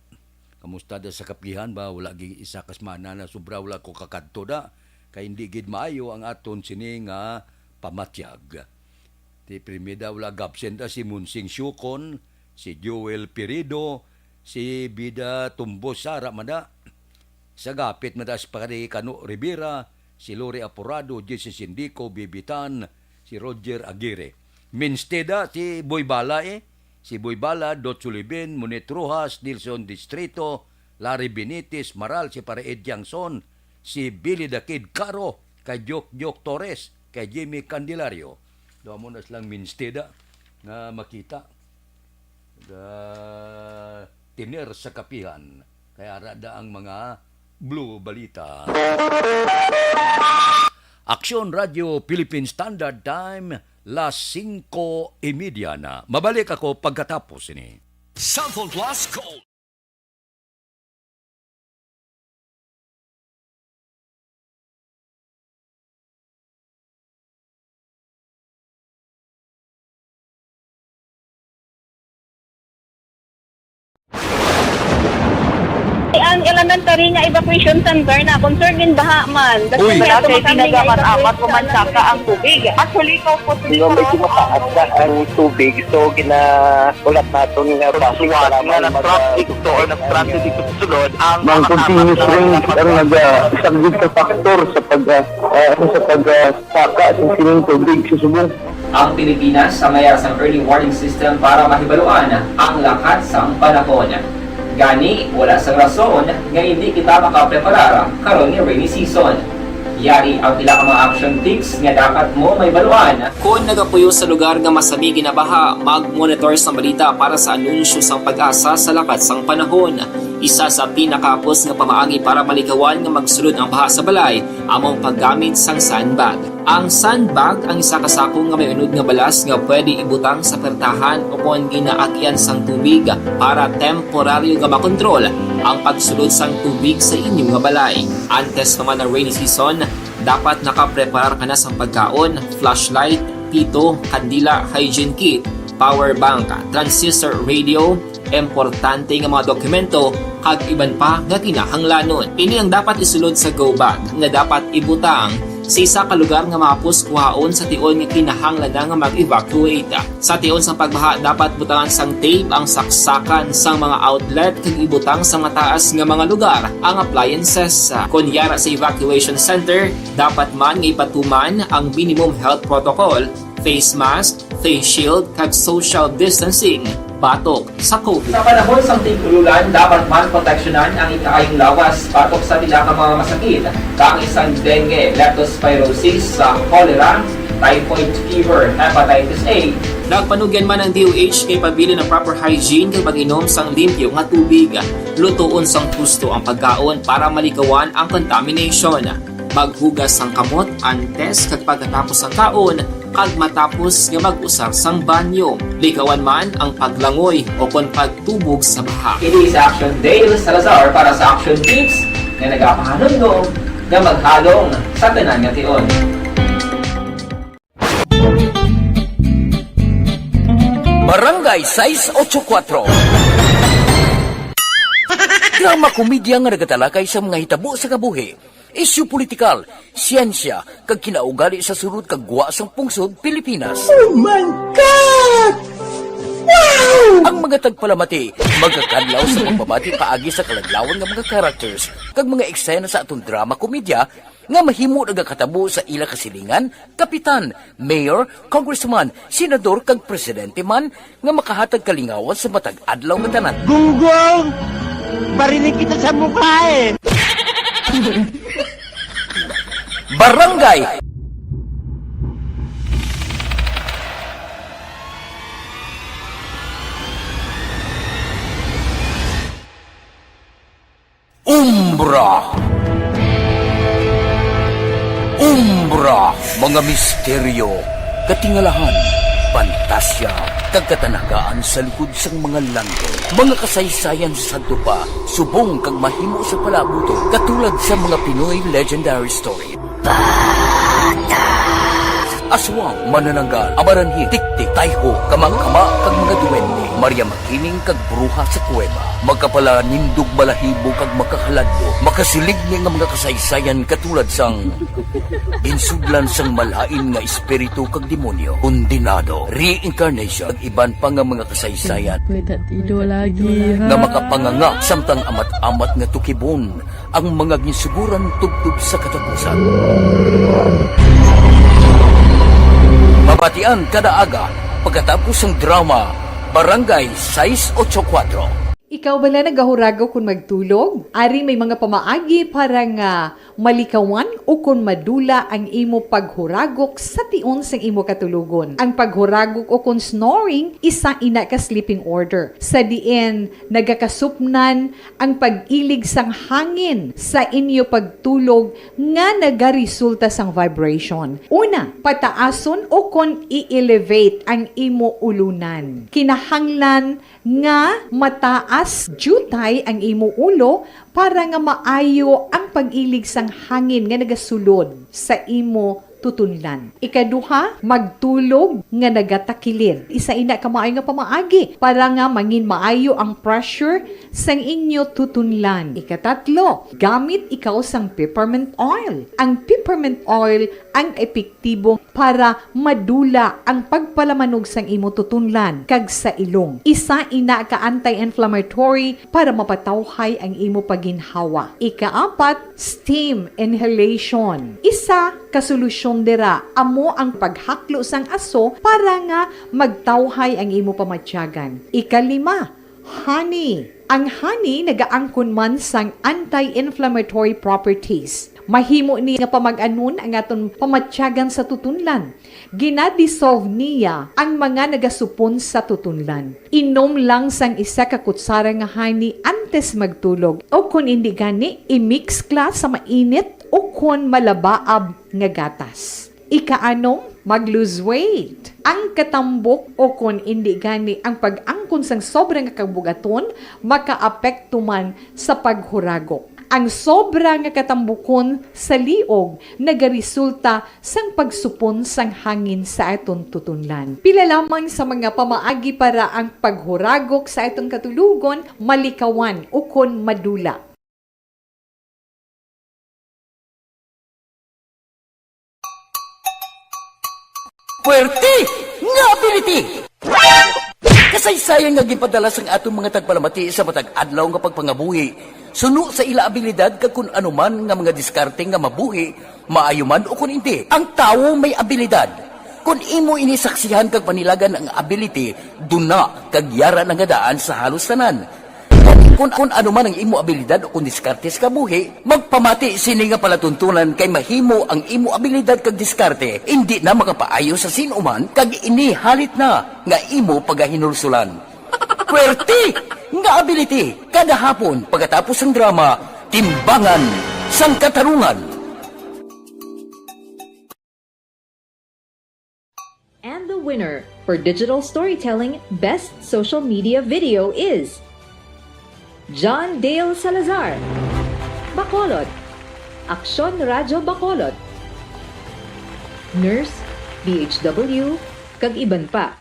Kamusta da sa kapihan ba? Wala isa kasmana na sobra wala ko kakadto da. Kay hindi gid maayo ang aton sini nga pamatyag. Ti primeda wala gabsent si Munsing Syukon, si Joel Pirido, si Bida Tumbos Sara mada. Sa gapit madas pa kay Kano Rivera, si Lori Apurado, Jesse Sindico, Bibitan, si Roger Aguirre. Minsteda, si Boy Bala si Boy Bala, Dot Sulibin, Monet Rojas, Nilson Distrito, Larry Benitez, Maral, si Paraed Yangson, si Billy the Kid Caro, kay Jok Torres, kay Jimmy Candelario. Doon mo na silang Minsteda na makita. Tiner sa kapihan. Kaya rada ang mga Blue Balita. Action Radio Philippine Standard Time, las 5:30 na. Mabalik ako pagkatapos ini. Cellphone Plus Gold. Ang elementary nga evacuation center na concern din baha man. Uy, kaya kay pinagamat-amat kumansaka ang tubig. Actually, ko po Yung medyo mataas na ang tubig, so ulat natin nga basiwat nga ng traffic to or nag-transit dito sa sulod ang continuous rain ang isang good factor sa pagsaka sa sining tubig sa subong. Ang Pilipinas sa mayas ng early warning system para mahibaluan ang lakas ng panahon. Gani, wala sang rason nga hindi kita makapreparar karon ni rainy season. Yari ang pila ka mga action tips nga dapat mo may baluan. Kung nagapuyo sa lugar nga masabi ginabaha, mag-monitor sa balita para sa anunsyo sang pag-asa sa lakat sang panahon. Isa sa pinakapos nga pamaagi para malikawan nga magsulod ang baha sa balay, among paggamit sang sandbag. Ang sandbag ang isa ka sako nga may unod nga balas nga pwede ibutang sa pertahan upon ginaagyan sang tubig para temporaryo nga makontrol ang pagsulod sang tubig sa inyong nga balay. Antes naman ng rainy season, dapat nakapreparar ka na sang pagkaon, flashlight, pito, kandila, hygiene kit, power bank, transistor radio, importante nga mga dokumento kag iban pa nga kinahanglanon. Ini ang dapat isulod sa go bag nga dapat ibutang sa isa ka lugar nga mapus kuhaon sa tion nga kinahanglan nga mag-evacuate. Sa tion sa pagbaha dapat butangan sang tape ang saksakan sang mga outlet kag ibutang sa mataas nga mga lugar ang appliances. Kunyara sa evacuation center, dapat man nga ipatuman ang minimum health protocol, face mask, face shield kag social distancing batok sa COVID. Sa panahon sa tig-ululan, dapat man proteksyonan ang ikaayong lawas batok sa tila ka mga masakit. Kang isang dengue, leptospirosis, cholera, typhoid fever, hepatitis A. Nagpanugyan man ang DOH kay pabili ng proper hygiene kay pag-inom sang limpyo nga tubig. Lutuon sang husto ang pagkaon para malikawan ang contamination. Maghugas sang kamot antes kag pagkatapos ang kaon kag matapos nga mag-usar sang banyo. Likawan man ang paglangoy o kon pagtubog sa baha. It is Action Dale Salazar para sa Action Tips nga nagapahanundong nga maghalong sa tanan nga tion. Barangay 684. Drama komedya nga nagatalakay sa mga hitabo sa kabuhi, isyu politikal, siyensya, kag kinaugali sa sunod kag guwa sang pungsod Pilipinas. Oh my God! Wow! Ang mga tagpalamati magkakadlaw sa pagbabati paagi sa kaladlawan nga mga characters kag mga eksena sa atong drama komedya nga mahimo nagakatabo sa ila kasilingan, kapitan, mayor, congressman, senador kag presidente man nga makahatag kalingawan sa matag adlaw nga tanan. Gunggong! Barinig kita sa mukha eh! Barangay Umbra. Umbra, mga misteryo, katingalahan, pantasya, kagkatanagaan sa likod sang mga langit. Mga kasaysayan sa dupa, subong kag mahimo sa palabuto, katulad sa mga Pinoy legendary story. Aswang, manananggal, amaranhit, tiktik, tayho, kamang-kama, kag mga duwende, Maria Makining kag bruha sa kuweba, magkapala nindog balahibo kag makahaladlo, makasilig ni nga mga kasaysayan katulad sang insuglan sang malain nga espiritu kag demonyo, kondinado, reincarnation, kag iban pa nga mga kasaysayan Tido lagi nga makapanganga samtang amat-amat nga tukibon ang mga ginsuguran tugtog sa katapusan. Mabatian kada aga pagkatapos ng drama Barangay 684. Ikaw bala nagahuragaw kung magtulog? Ari may mga pamaagi para nga malikawan o kung madula ang imo paghuragok sa tion sang imo katulugon. Ang paghuragok o kung snoring, isa ina ka sleeping order. Sa diin, nagakasupnan ang pag-ilig sang hangin sa inyo pagtulog nga nagaresulta sang vibration. Una, pataason o kung i-elevate ang imo ulunan. Kinahanglan nga mataas jutay ang imo ulo para nga maayo ang pag-ilig sang hangin nga nagasulod sa imo tutunlan. Ikaduha, magtulog nga nagatakilid. Isa ina ka maayo nga pamaagi para nga mangin maayo ang pressure sang inyo tutunlan. Ikatatlo, gamit ikaw sang peppermint oil. Ang peppermint oil ang epektibo para madula ang pagpalamanog sang imo tutunlan kag sa ilong. Isa ina ka anti-inflammatory para mapatawhay ang imo paginhawa. Ikaapat, steam inhalation. Isa ka solusyon dira amo ang paghaklo sang aso para nga magtawhay ang imo pamatyagan. Ikalima, honey. Ang honey nagaangkon man sang anti-inflammatory properties. Mahimo ni nga pamag-anon ang aton pamatyagan sa tutunlan. Ginadissolve niya ang mga nagasupon sa tutunlan. Inom lang sang isa ka kutsara nga honey antes magtulog. O kung hindi gani, i-mix kla sa mainit o kung malabaab nga gatas. Ikaanong, mag-lose weight. Ang katambok o kung hindi gani ang pag-angkon sang sobrang kabugaton, maka-apekto man sa paghuragok. Ang sobra nga katambukon sa liog nagaresulta sang pagsupon sang hangin sa aton tutunlan. Pila lamang sa mga pamaagi para ang paghuragok sa aton katulugon malikawan o kon madula. Puwerte nga ability! Kasaysayan nga gipadala sang atong mga tagpalamati sa matag adlaw nga pagpangabuhi. Suno sa ila abilidad kag kun anuman nga mga diskarte nga mabuhi, maayo man o kun hindi. Ang tawo may abilidad. Kung imo inisaksihan kag panilagan ang ability, duna kag yara nga daan sa halos tanan. Kung ano man ang imo abilidad o kung diskarte sa kabuhi, magpamati sini nga palatuntunan kay mahimo ang imo abilidad kag diskarte, hindi na makapaayo sa sinuman kag ini halit na nga imo pagahinulsulan. Puwerte nga ability kada hapon pagkatapos ng drama, Timbangan sang Katarungan. And the winner for Digital Storytelling Best Social Media Video is John Dale Salazar. Bacolod, Aksyon Radyo Bacolod, Nurse, DHW, kag iban pa.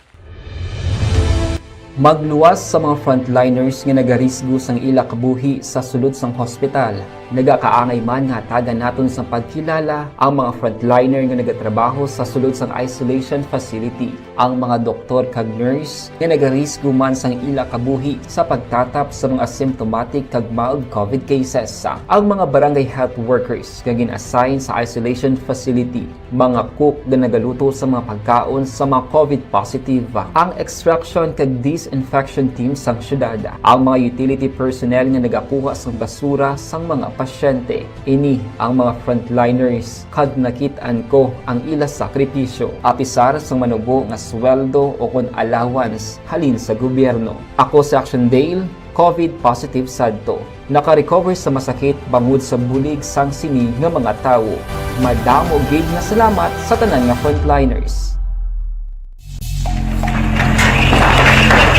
Magluwas sa mga frontliners nga nagarisgo sang ila kabuhi sa sulod sang hospital. Nagakaangay man nga tagan naton sa pagkilala ang mga frontliner nga nagatrabaho sa sulod sang isolation facility. Ang mga doktor kag nurse nga nagarisgo man sang ila kabuhi sa pagtatap sa mga asymptomatic kag mild COVID cases. Ang mga barangay health workers nga gin-assign sa isolation facility, mga cook nga nagaluto sa mga pagkaon sa mga COVID positive, ang extraction kag disinfection team sang syudad, ang mga utility personnel nga nagakuha sang basura sang mga pasyente. Ini ang mga frontliners kag nakit-an ko ang ila sakripisyo apisar sang manubo nga sweldo o kon allowance halin sa gobyerno. Ako si Action Dale, COVID positive sadto. Naka-recover sa masakit bangod sa bulig sang sini nga mga tawo. Madamo gid nga salamat sa tanan nga frontliners.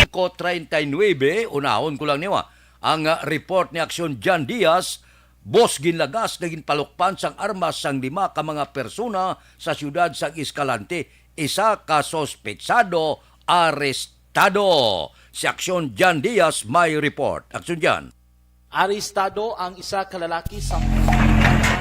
Ko 39, unahon ko lang niwa, ang report ni Aksyon John Diaz, boss ginlagas na ginpalukpan sang armas sang 5 ka mga persona sa siyudad sang Escalante, isa ka sospetsado, arestado. Si Aksyon John Diaz may report. Aksyon John. Arestado ang isa ka lalaki sa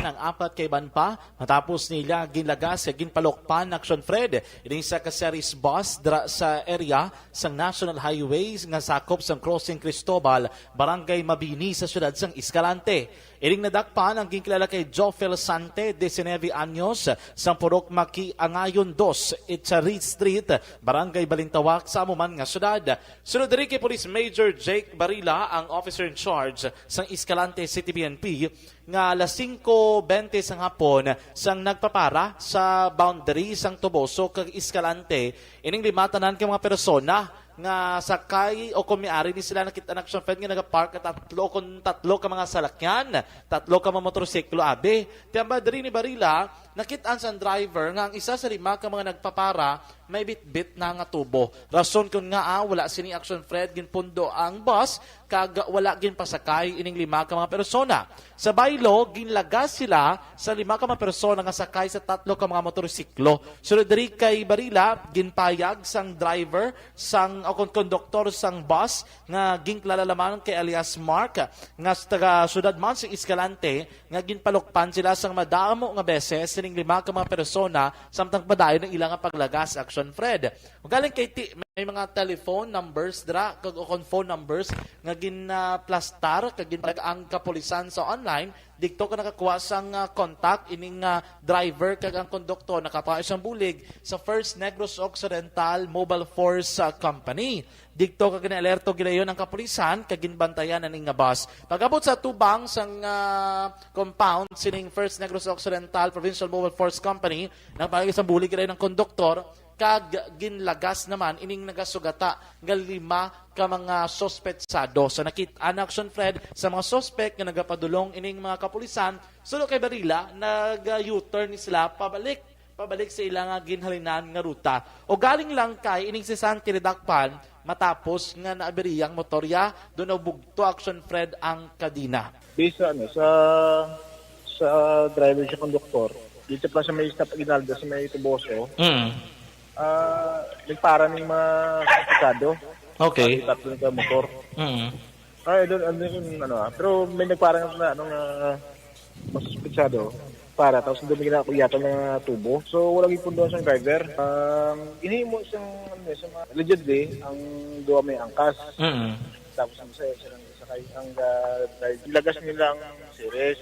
ng 4 kay Banpa matapos nila ginlagas sa ginpalokpan Action Fred ining sa series bus dra sa area sang National Highways nga sakop sang Crossing Cristobal, Barangay Mabini sa siyudad sang Escalante. Ining nadakpan ang ginkilala kay Jofel Sante, 19 anyos, sang Purok Maki Angayon 2, Itcharit Street, Barangay Balintawak sa amuman nga siyudad. Sunod diri kay Police Major Jake Barila, ang officer in charge sang Escalante City PNP, nga alas 5:20 sang hapon sang nagpapara sa boundary sang Toboso kag Escalante. Ining 5 tanan kay mga persona nga sakay o kumiari ni sila nakita ng Action Fed nga nagapark at tatlo ka mga salakyan, 3 ka mga motorsiklo abe. Tiyamba diri ni Barila, nakitaan sa driver nga ang isa sa 5 ka mga nagpapara may bit-bit na nga tubo. Rason kun nga wala sini Action Fred ginpundo ang bus kag wala ginpasakay ining 5 ka mga persona. Sa baylo ginlagas sila sa 5 ka mga persona nga sakay sa 3 ka mga motorsiklo. Sunod diri kay Barila ginpayag sang driver sang o konduktor sang bus nga ginkilalalaman kay alias Mark nga taga syudad man sa Escalante nga ginpalukpan sila sang madamo nga beses sining 5 ka mga persona samtang padayon ng ilang nga paglagas Action Fred. Galing kay may mga telephone numbers dra kag o phone numbers nga ginplastar kag ginpalag ang kapulisan sa online dikto ka nakakuha sang contact ining driver kag ang konduktor nakapaay sang bulig sa First Negros Occidental Mobile Force Company. Dikto ka gina-alerto gidayon ang kapulisan kag ginbantayan aning nga bus. Pagabot sa tubang sang compound sining First Negros Occidental Provincial Mobile Force Company nang paagi sang bulig gidayon ang konduktor kag ginlagas naman ining nagasugata nga 5 ka mga sospetsado. So nakita Action Fred sa mga suspect nga nagapadulong ining mga kapulisan sulod kay Barila nag-U-turn sila pabalik sa ilang ginhalinan nga ruta. O galing lang kay ining si Santi Redakpan matapos nga naaberiyang motorya doon bugto Action Fred ang kadina. Based sa driver siya konduktor dito pala sa may stop Aguinaldo sa may Tuboso. Nagpara ng mga suspetsado. Okay. Tatlo ng motor. Pero may nagpara na mas suspetsado para tapos doon may ginakuyatan ng tubo. So walang ipundo sa driver. Inihimo siyang allegedly ang duwa may angkas. Tapos ang sakay ang ilagas nilang series.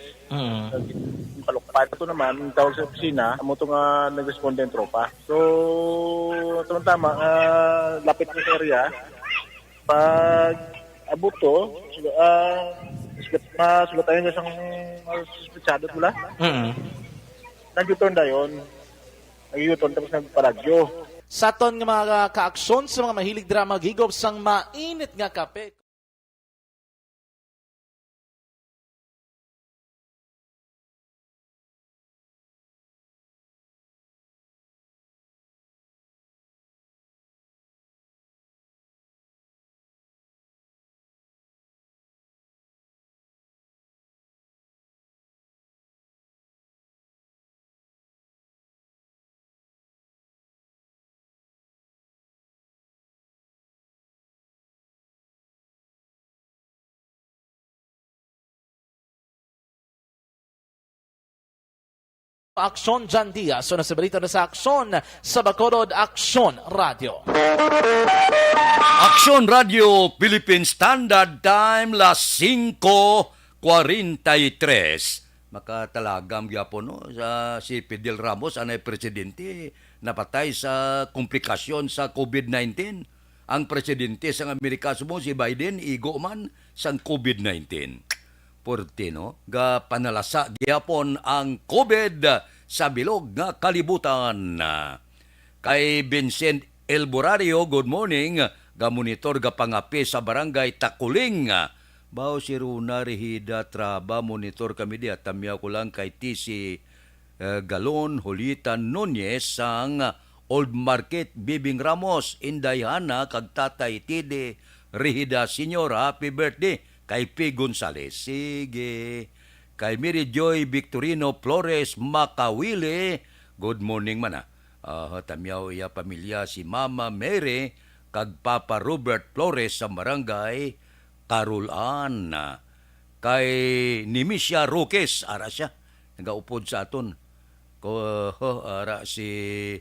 Palukpan. Ito naman, tawag sa opisina, amo ito nga nag-responde ang tropa. So, tama-tama, lapit na sa area. Pag abot to, sugatayin na siyang suspetsado mula. Nag-U-turn na yun. Nag-U-turn tapos nagparadyo. Sa ton nga mga kaaksyon sa mga mahilig drama gigop sang mainit nga kape. Aksyon John Diaz. So nasa balita na sa Aksyon sa Bacolod Aksyon Radio. Aksyon Radio Philippine Standard Time las 5:43. Makatalagam gyapon no sa si Fidel Ramos anay presidente napatay sa komplikasyon sa COVID-19. Ang presidente sa Amerika sumo si Biden igo man sang COVID-19. Porte no ga panalasa gyapon ang COVID sa bilog nga kalibutan. Kay Vincent El Burario, good morning. Ga monitor ga pangapi sa barangay Takuling. Bao si Runa Rehida Traba monitor kami di at tamyaw ko lang kay TC Galon Julitan Nunez sang Old Market Bibing Ramos Indayhana kag Tatay Tide Rehida Senior happy birthday kay P. Gonzales. Sige. Kay Mary Joy Victorino Flores Makawili. Good morning man tamyaw iya pamilya si Mama Mary kag Papa Robert Flores sa barangay Karulan. Kay Nimisha Roques ara siya nagaupod sa aton ko ara si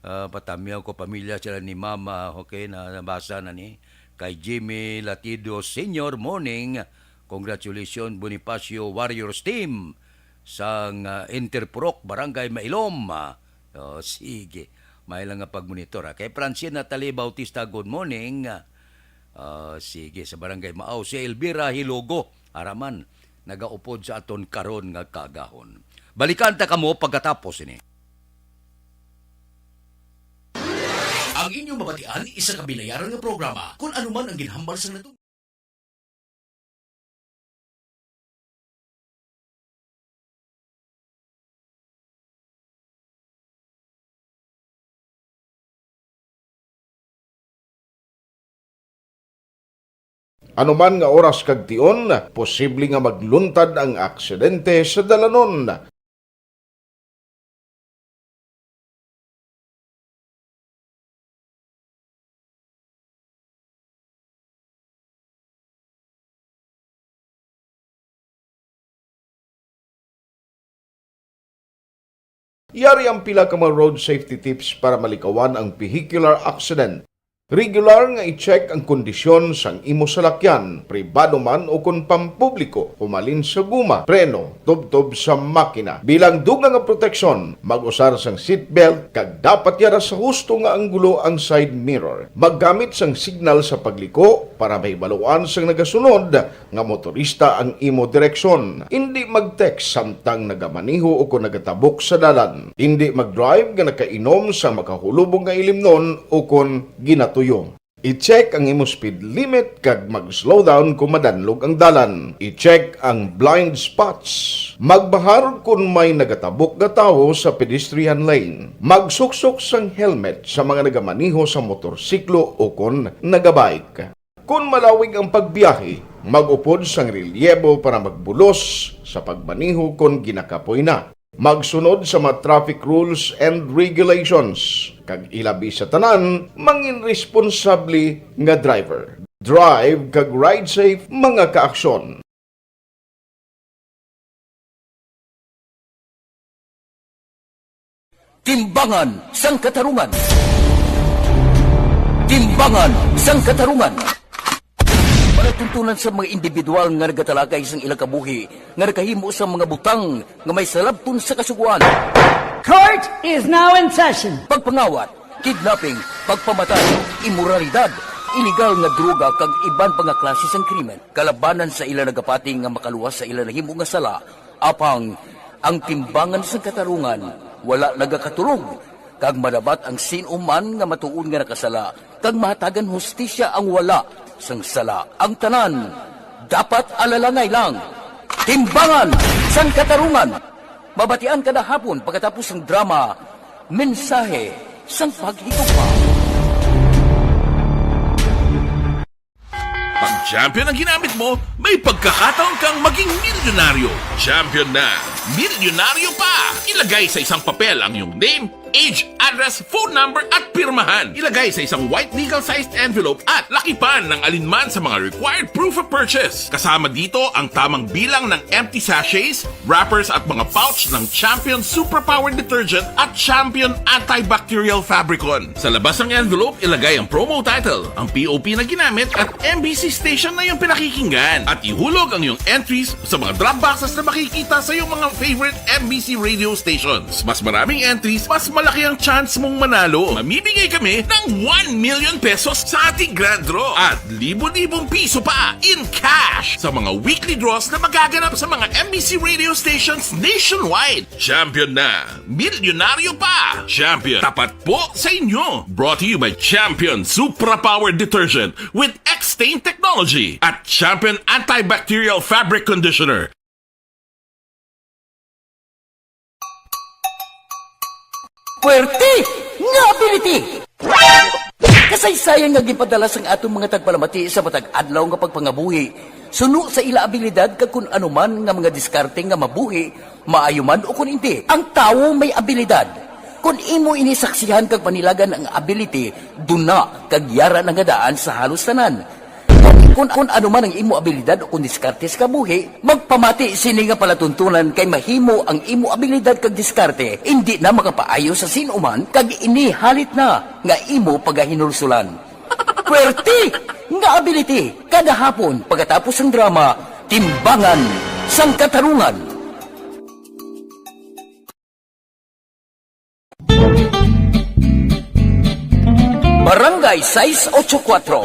patamyaw ko pamilya sila ni Mama okay na nabasa na ni kay Jimmy Latido Senior morning. Congratulations Bonifacio Warriors team sang Interproc Barangay Mailom. Sige may lang nga pagmonitor kay Francine Natalie Bautista good morning. Sige sa Barangay Maaw si Elvira Hilogo araman nagaupod sa aton karon nga kagahon. Balikan ta kamo pagkatapos ini. Ang inyong mabatian isa ka binayaran nga programa kung anuman ang ginhambal sa natong Anuman nga oras kag tion, posible nga magluntad ang aksidente sa dalanon. Yari ang pila ka mga road safety tips para malikawan ang vehicular accident. Regular nga i-check ang kondisyon sang imo salakyan, pribado man o kung pampubliko, humalin sa guma, preno, tubtob sa makina. Bilang dugang nga proteksyon, mag-usar sang seatbelt, kag dapat yara sa husto nga anggulo ang side mirror. Maggamit sang signal sa pagliko para mahibaluan sang nagasunod nga motorista ang imo direksyon. Hindi mag-text samtang nagamaniho o kung nagatabok sa dalan. Hindi mag-drive nga nakainom sa makahulubong nga ilimnon o kung ginatuyong. I-check ang imo speed limit kag mag-slow down kung madanlog ang dalan. I-check ang blind spots. Magbahar kung may nagatabok na tao sa pedestrian lane. Magsuksok sang helmet sa mga nagamaniho sa motorsiklo o kung nagabike. Kung malawig ang pagbiyahe, mag-upod sang relyebo para magbulos sa pagmaniho kung ginakapoy na. Magsunod sa mga traffic rules and regulations. Kag ilabi sa tanan, mangin responsable nga driver. Drive kag ride safe mga kaaksyon. Timbangan sang katarungan. Timbangan sang katarungan. Panatuntunan sa mga individual nga nagatalagay sang ilang kabuhi, nga nakahimo sa mga butang nga may salabton sa kasuguan. Court is now in session. Pagpangawat, kidnapping, pagpamatay, immoralidad, illegal nga droga kag iban pa nga klase sang krimen. Kalabanan sa ilang nagapating nga makaluwas sa ilang nahimo nga sala, apang ang timbangan sang katarungan wala nagakatulog. Kag madabat ang sinuman nga matuon nga nakasala, kag mahatagan hustisya ang wala sang sala. Ang tanan, dapat alalangay lang. Timbangan sang katarungan. Mabatian kada hapon pagkatapos ng drama, mensahe sang paghigugma. Pag champion ang ginamit mo, may pagkakataon kang maging milyonaryo. Champion na, milyonaryo pa! Ilagay sa isang papel ang iyong name, age, address, phone number at pirmahan. Ilagay sa isang white legal-sized envelope at lakipan ng alinman sa mga required proof of purchase. Kasama dito ang tamang bilang ng empty sachets, wrappers at mga pouch ng Champion Superpower Detergent at Champion Antibacterial Fabricon. Sa labas ng envelope, ilagay ang promo title, ang POP na ginamit at MBC station na yung pinakikinggan. At ihulog ang iyong entries sa mga drop boxes na makikita sa iyong mga favorite MBC radio stations. Mas maraming entries, mas malaki ang chance mong manalo. Mamimigay kami ng 1 million pesos sa ating grand draw at libo-libong piso pa in cash sa mga weekly draws na magaganap sa mga MBC radio stations nationwide. Champion na, milyonaryo pa. Champion, tapat po sa inyo. Brought to you by Champion Supra Power Detergent with X-Stain Technology at Champion Antibacterial Fabric Conditioner. Puwerte nga ability! Kasaysayan nga gipadala sang atong mga tagpalamati sa matag adlaw nga pagpangabuhi. Suno sa ila abilidad kag kun anuman nga mga diskarte nga mabuhi, maayo man o kun hindi. Ang tawo may abilidad. Kung imo inisaksihan kag panilagan ang ability, duna kag yara nga daan sa halos tanan. Kung ano man ang imo abilidad o kung diskarte sa kabuhi, magpamati sini nga palatuntunan kay mahimo ang imo abilidad kag diskarte, hindi na makapaayo sa sinuman kag inihalit na nga imo pagahinulsulan. Puwerte nga ability, kada hapon pagkatapos ng drama, Timbangan sang Katarungan. Barangay 684.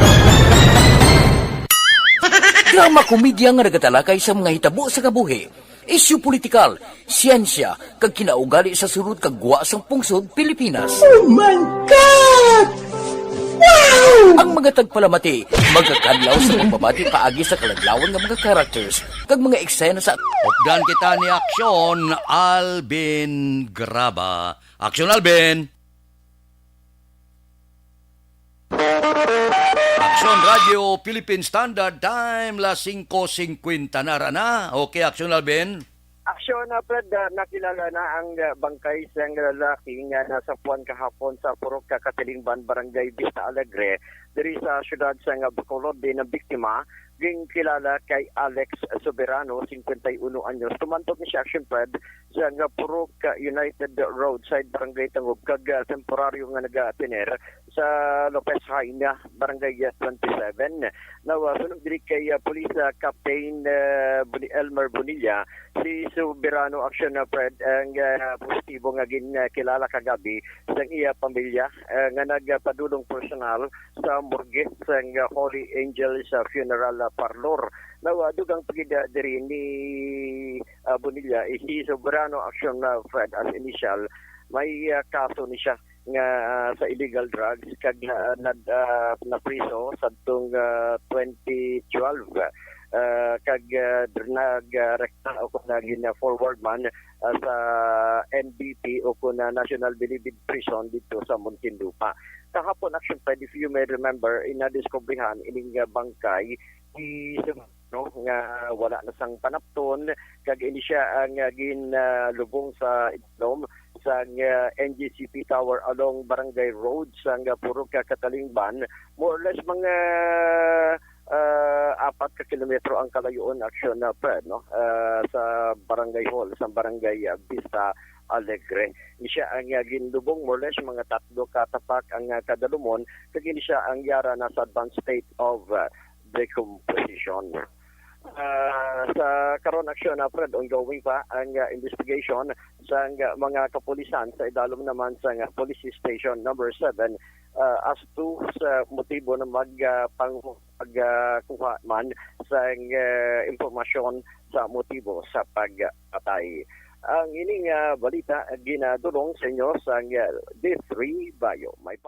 Drama komedya nga nagatalakay sa mga hitabo sa kabuhi, isyu politikal, siyensya, kag kinaugali sa surut kag guwa sang pungsod Pilipinas. Oh my God! Wow! Ang mga tagpalamati, magkakadlaw sa pagbabati paagi sa kalaglawan ng mga characters, kag mga eksena sa... Opdan kita ni Aksyon, Alvin Graba. Aksyon, Alvin! Aksyon Radio Philippine Standard Time, la 5:50 na rana. Okay, Aksyon, Alvin? Aksyon na Fred, nakilala na ang bangkay sa lalaki nga nasa puwan kahapon sa Purok Katilingban, Barangay Vista Alegre. Diri sa syudad sa Bacolod din ang biktima, ging kilala kay Alex Soberano, 51 anyos. Tumantok ni siya, Action Fred, sa Purok United Roadside, Barangay Tangub, kag temporaryo nga nag-atiner sa Lopez High na Barangay 27. Sunod diri kay Police Captain Elmer Bonilla, si Soberano Action Fred ang positibo nga kilala kagabi sa iya pamilya nga nagpadulong personal sa morgue sa Holy Angels Funeral Parlor. Dugang pagida diri ni Bonilla, si Soberano Action Fred as initial, may kaso ni siya nga sa illegal drugs kag na priso sadtong 2012 kag nagrekta o kung naging forward man sa NBP o kung National Bilibid Prison dito sa Muntinlupa. Kahapon, Action Fred, if you may remember, inadiskubrihan ining bangkay nga wala na sang panapton kag ini siya ang ginlubong sa itlom sa NGCP Tower along Barangay Road sa Purok Katalingban. More or less mga 4 kilometro ang kalayuan, Action Fred, sa Barangay Hall, sa Barangay Vista Alegre. Ini siya ang ginlubong, more or less mga 3 katapak ang kadalumon kag ini siya ang yara na sa advanced state of decomposition. Sa karon, Action Fred, ongoing pa ang investigation sa mga kapulisan sa idalom naman sa Police Station number 7 as to sa motibo na pagkuha man sa impormasyon sa motibo sa pagpatay. Ang ining balita ginadulong sa inyo sa D3 Bayo. May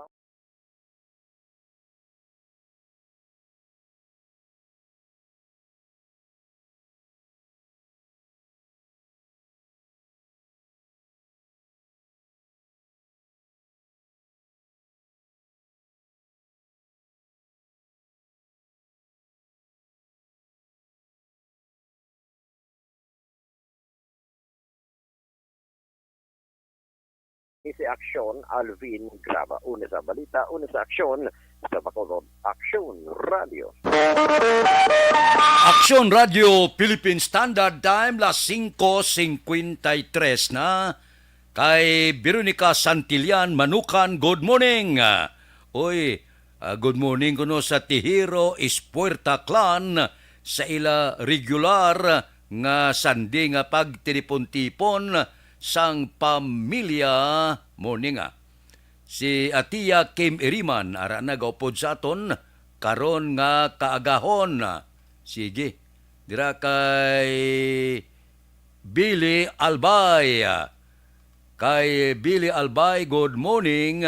Si Aksyon Alvin Graba. Una sa balita, una sa aksyon sa Bacolod Aksyon Radio. Aksyon Radio Philippine Standard Time las 5:53 na. Kay Veronica Santillan Manukan, good morning. Good morning kuno sa Tihiro Ispuerta Clan sa ila regular nga sandi nga pagtilipon-tipon sang pamilya morning. Si Atiya Kim Iriman ara nagaupod sa aton karon nga kaagahon. Sige, dira kay Billy Albay. Kay Billy Albay, good morning.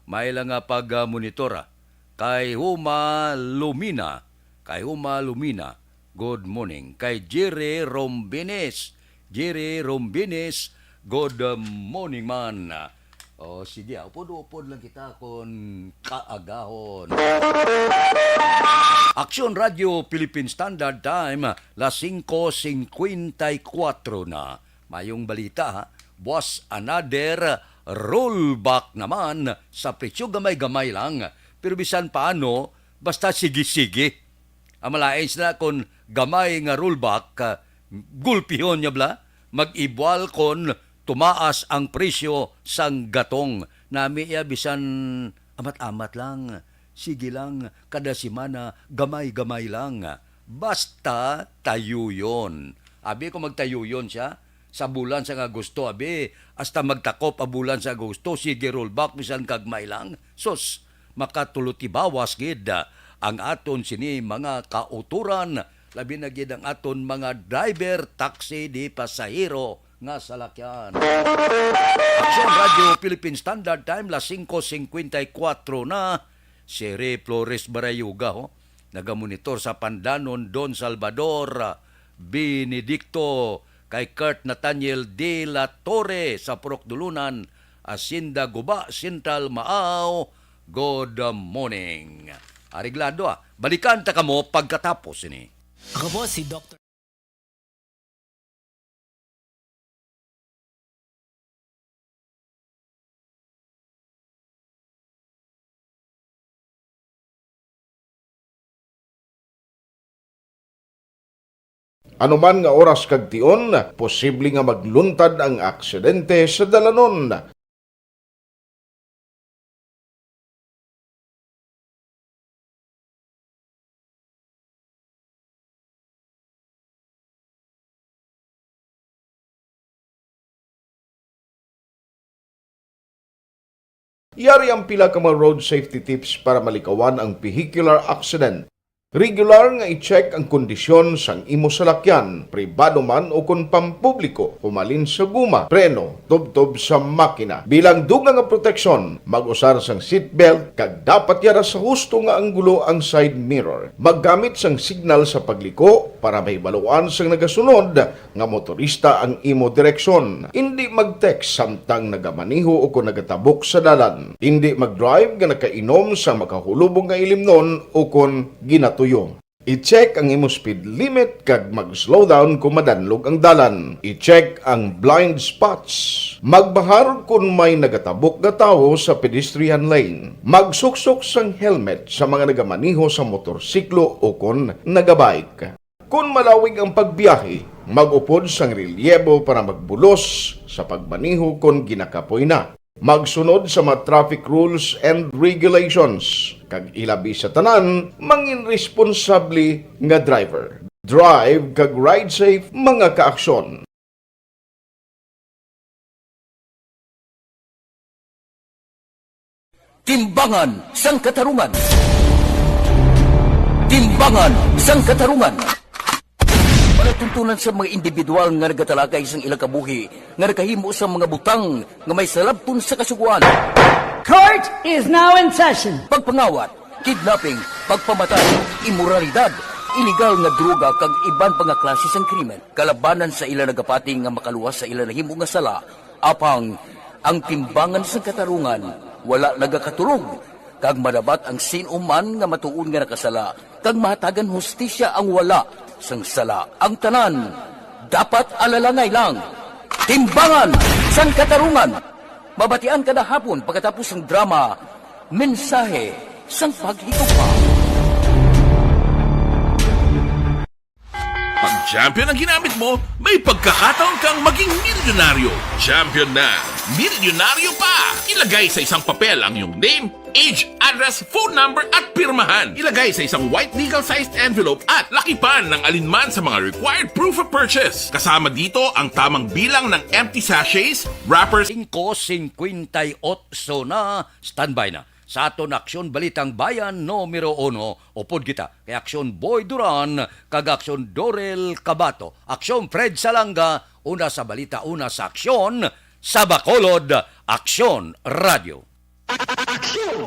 May lang nga pag-monitora. Kay Huma Lumina, good morning. Kay Jerry Rombines, good morning man. Sige, upod-upod lang kita kung kaagahon. Aksyon Radio Philippine Standard Time, las 5:54 na. Mayong balita ha. Boss, another rollback naman sa presyo, gamay-gamay lang. Pero bisan paano, basta sige-sige. Amalain sila kung gamay nga rollback, gulpihon niya bla, mag-ibwal kon tumaas ang presyo sang gatong. Nami ya bisan amat-amat lang, sige lang, kada simana, gamay-gamay lang. Basta tayo yon. Abi ko magtayo yon siya, sa bulan sa Agosto, hasta magtakop a bulan sa Agosto, sige rollback, bisan kagmay lang. Sus, makatuluti bawas gid ang aton sini mga kauturan, labi na gid ang aton mga driver, taxi, di pasahero nga salakyan. Aksyon Radio Philippine Standard Time, las 5:54 na. Si Re Flores Barayuga, nagamonitor sa Pandanon, Don Salvador, Benedicto, kay Kurt Nathaniel De La Torre sa Purok Dulunan, Asinda Guba, Central Maaw, good morning. Ariglado balikan ta kamo pagkatapos ini. Ako po si Dr. Anuman nga oras kag tion, posible nga magluntad ang aksidente sa dalanon. Yari ang pila ka mga road safety tips para malikawan ang vehicular accident. Regular nga i-check ang kondisyon sang imo salakyan, pribado man o kung pampubliko, humalin sa guma, preno, tubtob sa makina. Bilang dugang nga proteksyon, mag-usar sang seatbelt, kag dapat yara sa husto nga anggulo ang side mirror. Maggamit sang signal sa pagliko para mahibaluan sang nagasunod nga motorista ang imo direksyon. Hindi mag-text samtang nagamaniho o kung nagatabok sa dalan. Hindi mag-drive nga nakainom sa makahulubong nga ilimnon o kung ginatuyo. I-check ang imo speed limit kag mag-slow down kung madanlog ang dalan. I-check ang blind spots. Magbahar kung may nagatabok nga tawo sa pedestrian lane. Magsuksok sang helmet sa mga nagamaniho sa motorsiklo o kung nagabike. Kung malawig ang pagbiyahe, mag-upod sang relyebo para magbulos sa pagmaniho kung ginakapoy na. Magsunod sa mga traffic rules and regulations. Kag ilabi sa tanan, mangin responsable nga driver. Drive kag ride safe mga kaaksyon. Timbangan sang katarungan. Timbangan sang katarungan. Tuntunan sa mga individual nga nagatalakay sang ilang kabuhi nga nakahimo sa mga butang nga may salabton sa kasuguan. Court is now in session. Pagpangawat, kidnapping, pagpamatay, immoralidad, illegal nga droga kag iban pa nga klase sang krimen. Kalabanan sa ilang nagapating nga makaluwas sa ilang nahimo nga sala, apang ang timbangan sa katarungan wala nagakatulog. Kag madabat ang sinuman nga matuon nga nakasala, kag mahatagan hustisya ang wala sang sala. Ang tanan dapat alalangay lang. Timbangan sang katarungan. Mabatian kada hapon pagkatapos ng drama, Mensahe sang Paghigugma. Pag champion ang ginamit mo, may pagkakataon kang maging milyonaryo. Champion na! Milyonaryo pa! Ilagay sa isang papel ang iyong name, age, address, phone number at pirmahan. Ilagay sa isang white legal-sized envelope at lakipan ng alinman sa mga required proof of purchase. Kasama dito ang tamang bilang ng empty sachets, wrappers. 5:58 na, standby na. Sa aton Aksyon Balitang Bayan numero 1, upod kita kay Aksyon Boy Duran, kag Aksyon Dorel Cabato, Aksyon Fred Salanga, una sa balita, una sa aksyon, sa Bacolod, Aksyon Radio. Aksyon!